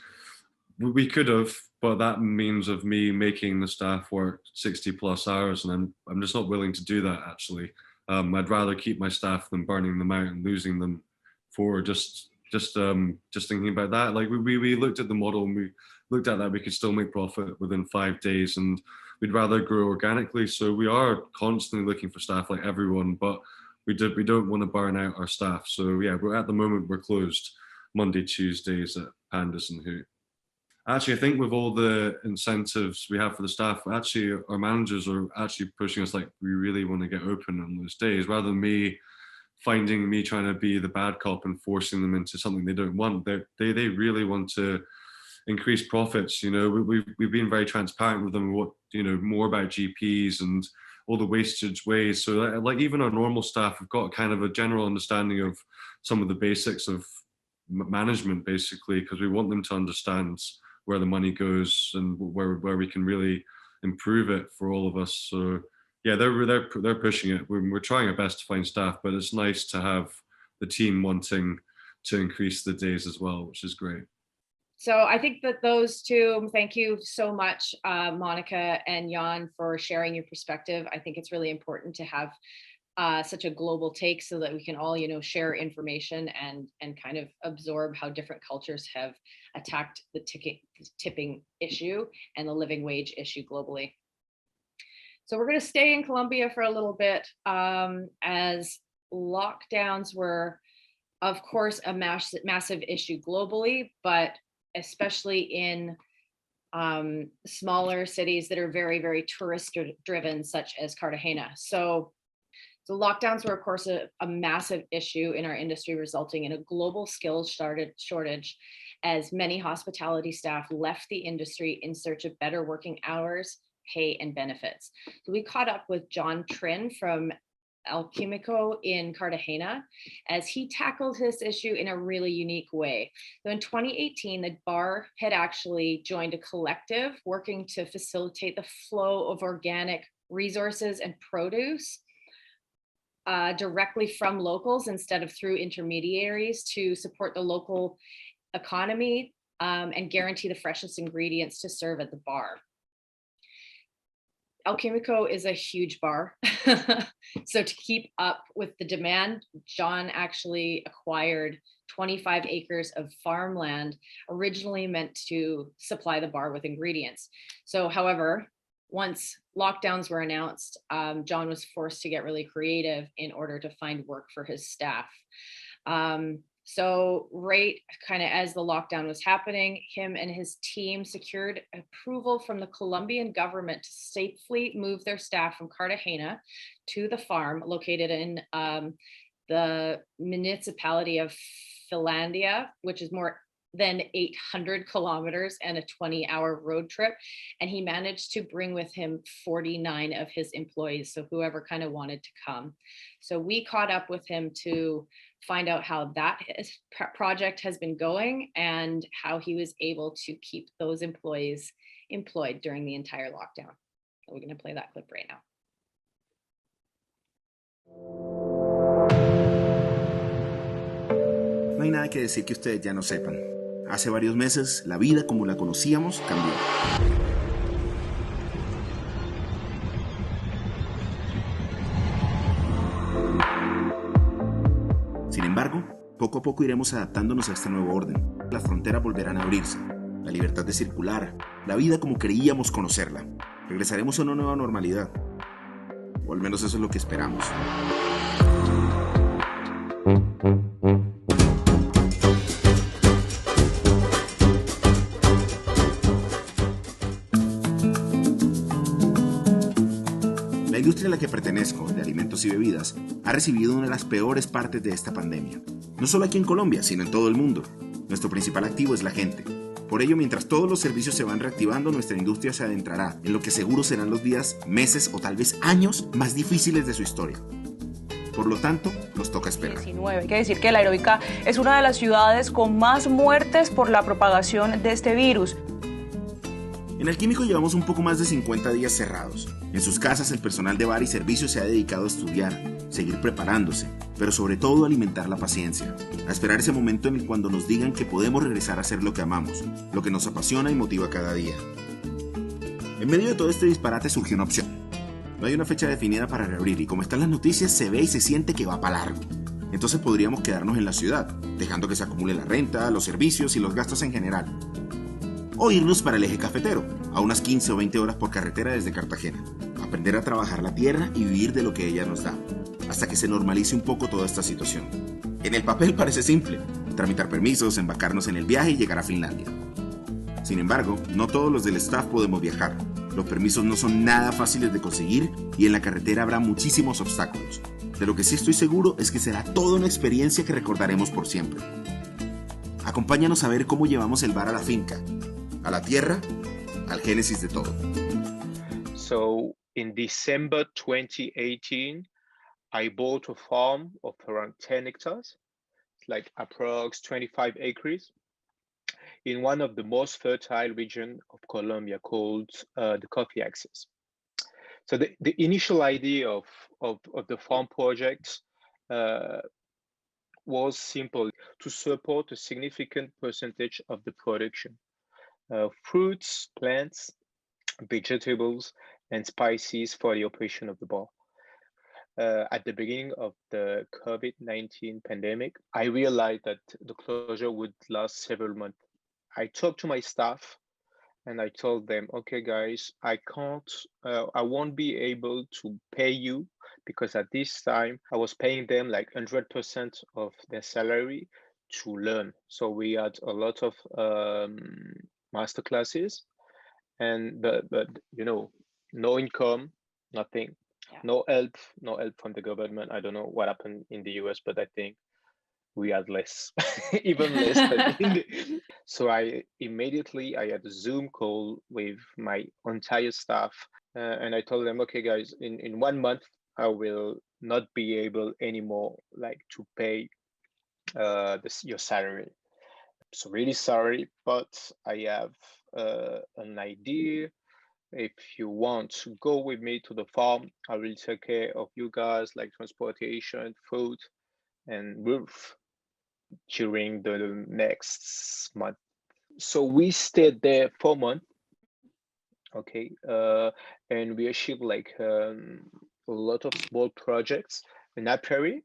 we could have, but that means of me making the staff work 60 plus hours, and I'm just not willing to do that actually. I'd rather keep my staff than burning them out and losing them for just thinking about that. Like we looked at the model, and we looked at that we could still make profit within 5 days, and we'd rather grow organically. So we are constantly looking for staff like everyone, but we don't want to burn out our staff. So yeah, at the moment we're closed Monday, Tuesdays at Pandas and Hoot. Actually, I think with all the incentives we have for the staff, actually our managers are actually pushing us, like, we really want to get open on those days, rather than me trying to be the bad cop and forcing them into something they don't want. They really want to increase profits. You know, we've been very transparent with them, what, you know, more about GPs and all the wastage ways. So like even our normal staff have got kind of a general understanding of some of the basics of management, basically, because we want them to understand where the money goes and where we can really improve it for all of us. So yeah, they're pushing it. We're trying our best to find staff, but it's nice to have the team wanting to increase the days as well, which is great. So I think that those two, thank you so much, Monica and Jan, for sharing your perspective. I think it's really important to have such a global take so that we can all, you know, share information and kind of absorb how different cultures have attacked the tipping issue and the living wage issue globally. So we're going to stay in Colombia for a little bit, as lockdowns were, of course, a massive issue globally, but especially in smaller cities that are very, very tourist driven, such as Cartagena. So lockdowns were, of course, a massive issue in our industry, resulting in a global skills shortage, as many hospitality staff left the industry in search of better working hours, pay, and benefits. So we caught up with John Trin from Alquimico in Cartagena, as he tackled this issue in a really unique way. So in 2018, the bar had actually joined a collective working to facilitate the flow of organic resources and produce directly from locals instead of through intermediaries, to support the local economy and guarantee the freshest ingredients to serve at the bar. Alquimico is a huge bar. So to keep up with the demand, John actually acquired 25 acres of farmland originally meant to supply the bar with ingredients. So however, once lockdowns were announced, John was forced to get really creative in order to find work for his staff. So right kind of as the lockdown was happening, him and his team secured approval from the Colombian government to safely move their staff from Cartagena to the farm located in the municipality of Finlandia, which is more than 800 kilometers and a 20-hour road trip. And he managed to bring with him 49 of his employees, so whoever kind of wanted to come. So we caught up with him to find out how that project has been going and how he was able to keep those employees employed during the entire lockdown. So we're going to play that clip right now. May nada que decir que ustedes ya no sepan. Hace varios meses, la vida como la conocíamos cambió. Sin embargo, poco a poco iremos adaptándonos a este nuevo orden. Las fronteras volverán a abrirse, la libertad de circular, la vida como creíamos conocerla. Regresaremos a una nueva normalidad, o al menos eso es lo que esperamos. La industria a la que pertenezco, de alimentos y bebidas, ha recibido una de las peores partes de esta pandemia. No solo aquí en Colombia, sino en todo el mundo. Nuestro principal activo es la gente. Por ello, mientras todos los servicios se van reactivando, nuestra industria se adentrará en lo que seguro serán los días, meses o tal vez años más difíciles de su historia. Por lo tanto, nos toca esperar. 19. Hay que decir que la Heroica es una de las ciudades con más muertes por la propagación de este virus. En el químico llevamos un poco más de 50 días cerrados. En sus casas el personal de bar y servicio se ha dedicado a estudiar, seguir preparándose, pero sobre todo a alimentar la paciencia, a esperar ese momento en el cuando nos digan que podemos regresar a hacer lo que amamos, lo que nos apasiona y motiva cada día. En medio de todo este disparate surgió una opción. No hay una fecha definida para reabrir y como están las noticias se ve y se siente que va para largo. Entonces podríamos quedarnos en la ciudad, dejando que se acumule la renta, los servicios y los gastos en general. O irnos para el eje cafetero, a unas 15 o 20 horas por carretera desde Cartagena. Aprender a trabajar la tierra y vivir de lo que ella nos da, hasta que se normalice un poco toda esta situación. En el papel parece simple, tramitar permisos, embarcarnos en el viaje y llegar a Finlandia. Sin embargo, no todos los del staff podemos viajar. Los permisos no son nada fáciles de conseguir y en la carretera habrá muchísimos obstáculos. De lo que sí estoy seguro es que será toda una experiencia que recordaremos por siempre. Acompáñanos a ver cómo llevamos el bar a la finca, a la tierra, al génesis de todo. So in December 2018, I bought a farm of around 10 hectares, like approx 25 acres, in one of the most fertile regions of Colombia called the Coffee Axis. So the initial idea of the farm project was simple, to support a significant percentage of the production. Fruits, plants, vegetables, and spices for the operation of the bar. At the beginning of the COVID-19 pandemic, I realized that the closure would last several months. I talked to my staff and I told them, okay, guys, I won't be able to pay you because at this time I was paying them like 100% of their salary to learn. So we had a lot of master classes and but you know, no income, nothing. Yeah. No help from the government. I don't know what happened in the US, but I think we had less, even less. So I had a Zoom call with my entire staff, and I told them, okay, guys, in 1 month I will not be able anymore, like to pay your salary. So really sorry, but I have an idea. If you want to go with me to the farm, I will take care of you guys, like transportation, food, and roof during the next month. So we stayed there 4 months, okay, and we achieved like a lot of small projects in apiary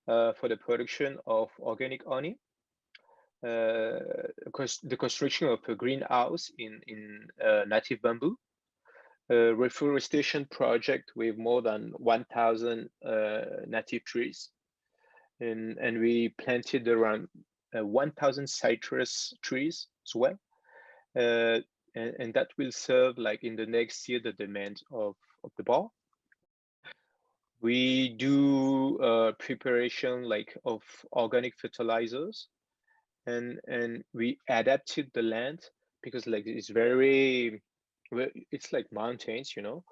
for the production of organic honey. The construction of a greenhouse in native bamboo, a reforestation project with more than 1,000 native trees, and we planted around 1,000 citrus trees as well, and that will serve like in the next year the demand of the bar. We do preparation like of organic fertilizers, and we adapted the land because like it's like mountains, you know,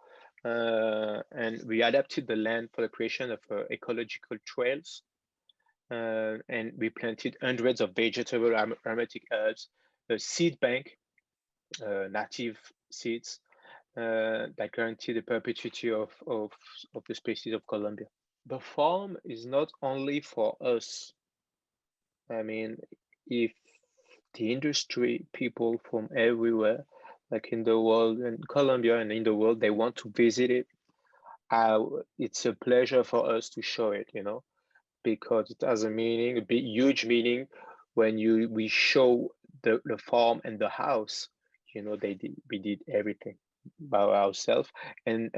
and we adapted the land for the creation of ecological trails, and we planted hundreds of vegetable aromatic herbs, a seed bank, native seeds that guarantee the perpetuity of the species of Colombia. The farm is not only for us. I mean, if the industry people from everywhere, like in the world, in Colombia and in the world, they want to visit it, it's a pleasure for us to show it, you know, because it has a meaning, a big, huge meaning when we show the farm and the house, you know, we did everything by ourselves. And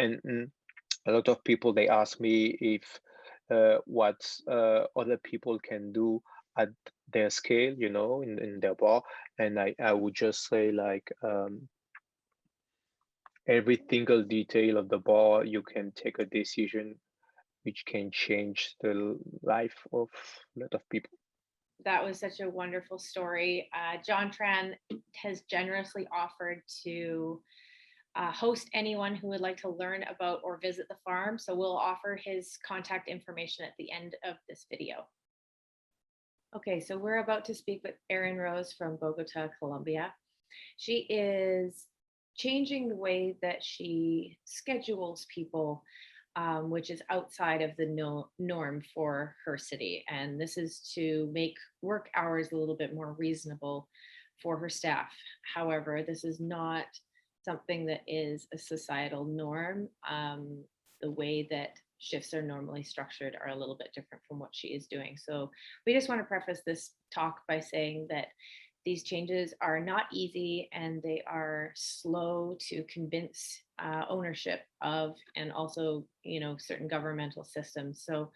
a lot of people, they ask me if what other people can do at their scale, you know, in their bar. And I would just say, like, every single detail of the bar, you can take a decision which can change the life of a lot of people. That was such a wonderful story. John Tran has generously offered to host anyone who would like to learn about or visit the farm. So we'll offer his contact information at the end of this video. Okay, so we're about to speak with Erin Rose from Bogota, Colombia. She is changing the way that she schedules people, which is outside of the norm for her city. And this is to make work hours a little bit more reasonable for her staff. However, this is not something that is a societal norm. The way that shifts are normally structured are a little bit different from what she is doing. So we just want to preface this talk by saying that these changes are not easy and they are slow to convince ownership of, and also, you know, certain governmental systems. So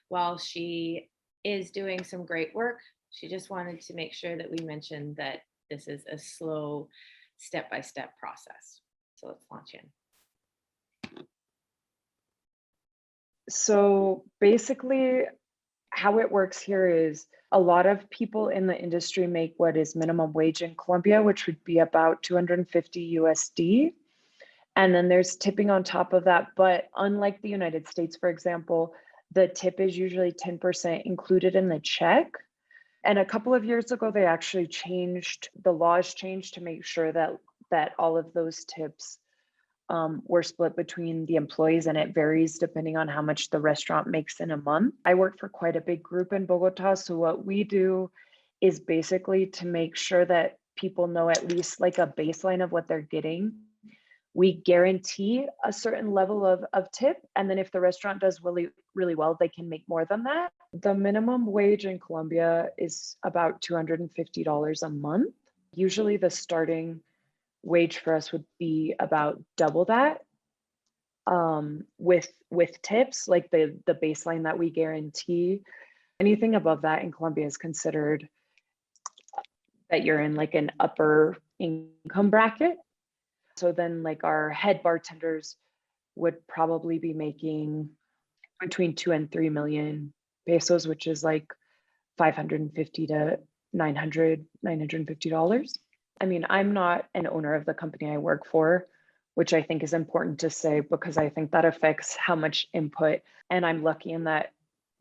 while she is doing some great work, she just wanted to make sure that we mentioned that this is a slow step-by-step process. So let's launch in. So basically, how it works here is a lot of people in the industry make what is minimum wage in Colombia, which would be about 250 USD. And then there's tipping on top of that. But unlike the United States, for example, the tip is usually 10% included in the check. And a couple of years ago, they actually changed, the laws changed to make sure that all of those tips were split between the employees, and it varies depending on how much the restaurant makes in a month. I work for quite a big group in Bogota. So what we do is basically to make sure that people know at least like a baseline of what they're getting. We guarantee a certain level of tip. And then if the restaurant does really, really well, they can make more than that. The minimum wage in Colombia is about $250 a month. Usually the starting wage for us would be about double that, with tips, like the baseline that we guarantee. Anything above that in Colombia is considered that you're in like an upper income bracket. So then like our head bartenders would probably be making between 2 and 3 million pesos, which is like $550 to $950. I mean, I'm not an owner of the company I work for, which I think is important to say because I think that affects how much input. And I'm lucky in that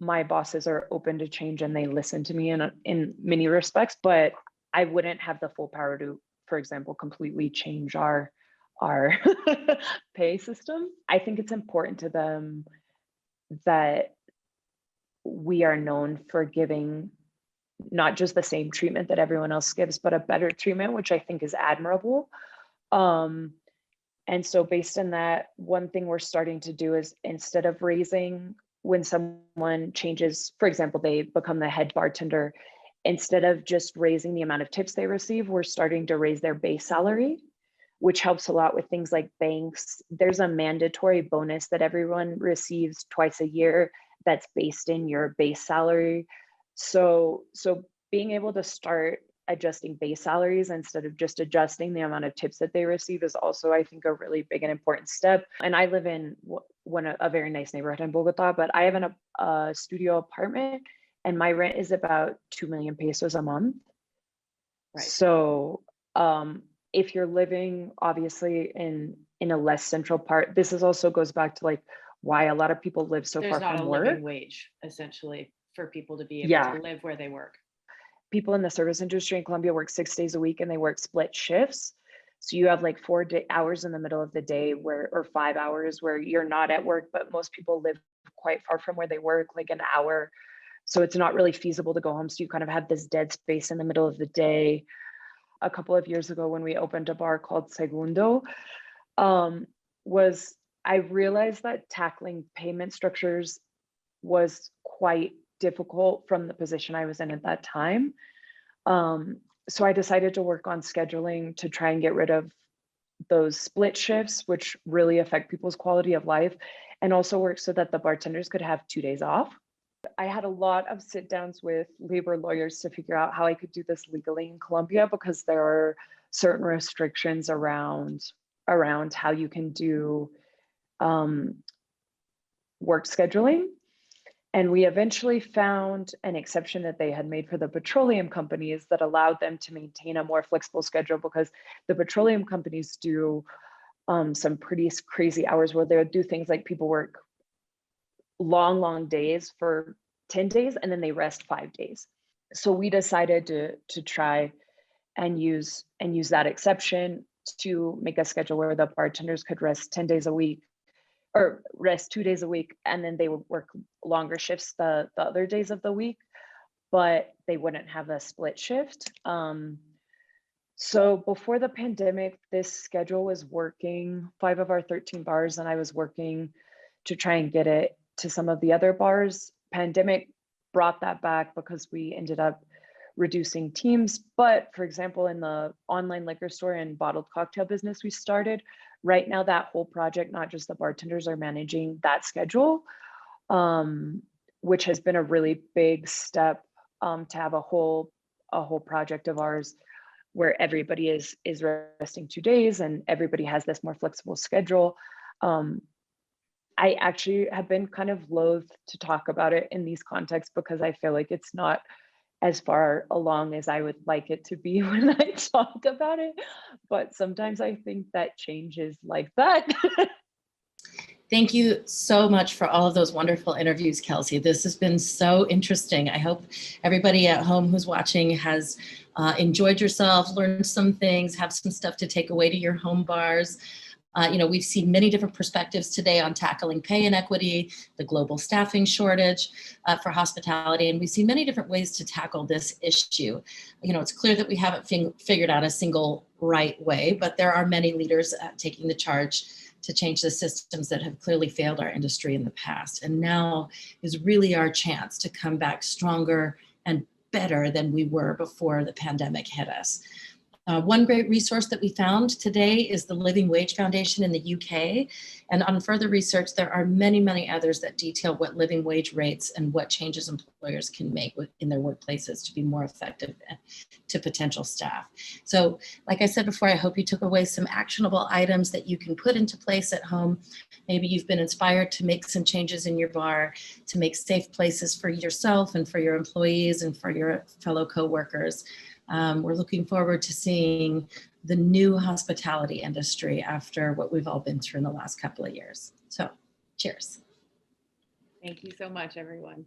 my bosses are open to change and they listen to me in many respects, but I wouldn't have the full power to, for example, completely change our pay system. I think it's important to them that we are known for giving not just the same treatment that everyone else gives, but a better treatment, which I think is admirable. And so based on that, one thing we're starting to do is instead of raising, when someone changes, for example, they become the head bartender, instead of just raising the amount of tips they receive, we're starting to raise their base salary, which helps a lot with things like banks. There's a mandatory bonus that everyone receives twice a year that's based in your base salary. So being able to start adjusting base salaries instead of just adjusting the amount of tips that they receive is also, I think, a really big and important step. And I live in a very nice neighborhood in Bogota, but I have a studio apartment and my rent is about 2 million pesos a month. Right. So if you're living obviously in a less central part, this is also goes back to like why a lot of people live so far from work. There's not a living wage essentially for people to be able to live where they work. People in the service industry in Colombia work 6 days a week and they work split shifts. So you have like 4 hours in the middle of the day or 5 hours where you're not at work, but most people live quite far from where they work, like an hour. So it's not really feasible to go home. So you kind of have this dead space in the middle of the day. A couple of years ago when we opened a bar called Segundo, I realized that tackling payment structures was quite difficult from the position I was in at that time. So I decided to work on scheduling to try and get rid of those split shifts, which really affect people's quality of life, and also work so that the bartenders could have 2 days off. I had a lot of sit downs with labor lawyers to figure out how I could do this legally in Colombia, because there are certain restrictions around how you can do work scheduling. And we eventually found an exception that they had made for the petroleum companies that allowed them to maintain a more flexible schedule, because the petroleum companies do some pretty crazy hours where they'll do things like people work long days for 10 days and then they rest 5 days. So we decided to try and use that exception to make a schedule where the bartenders could rest 10 days a week, or rest 2 days a week, and then they would work longer shifts the other days of the week, but they wouldn't have a split shift. So before the pandemic, this schedule was working 5 of our 13 bars, and I was working to try and get it to some of the other bars. Pandemic brought that back because we ended up reducing teams. But for example, in the online liquor store and bottled cocktail business we started, right now that whole project, not just the bartenders, are managing that schedule, which has been a really big step to have a whole project of ours where everybody is resting 2 days and everybody has this more flexible schedule. I actually have been kind of loath to talk about it in these contexts because I feel like it's not as far along as I would like it to be when I talk about it. But sometimes I think that change is like that. Thank you so much for all of those wonderful interviews, Kelsey. This has been so interesting. I hope everybody at home who's watching has enjoyed yourself, learned some things, have some stuff to take away to your home bars. We've seen many different perspectives today on tackling pay inequity, the global staffing shortage for hospitality, and we've seen many different ways to tackle this issue. It's clear that we haven't figured out a single right way, but there are many leaders taking the charge to change the systems that have clearly failed our industry in the past. And now is really our chance to come back stronger and better than we were before the pandemic hit us. One great resource that we found today is the Living Wage Foundation in the UK. And on further research, there are many, many others that detail what living wage rates and what changes employers can make in their workplaces to be more effective to potential staff. So like I said before, I hope you took away some actionable items that you can put into place at home. Maybe you've been inspired to make some changes in your bar, to make safe places for yourself and for your employees and for your fellow coworkers. We're looking forward to seeing the new hospitality industry after what we've all been through in the last couple of years. So, cheers. Thank you so much, everyone.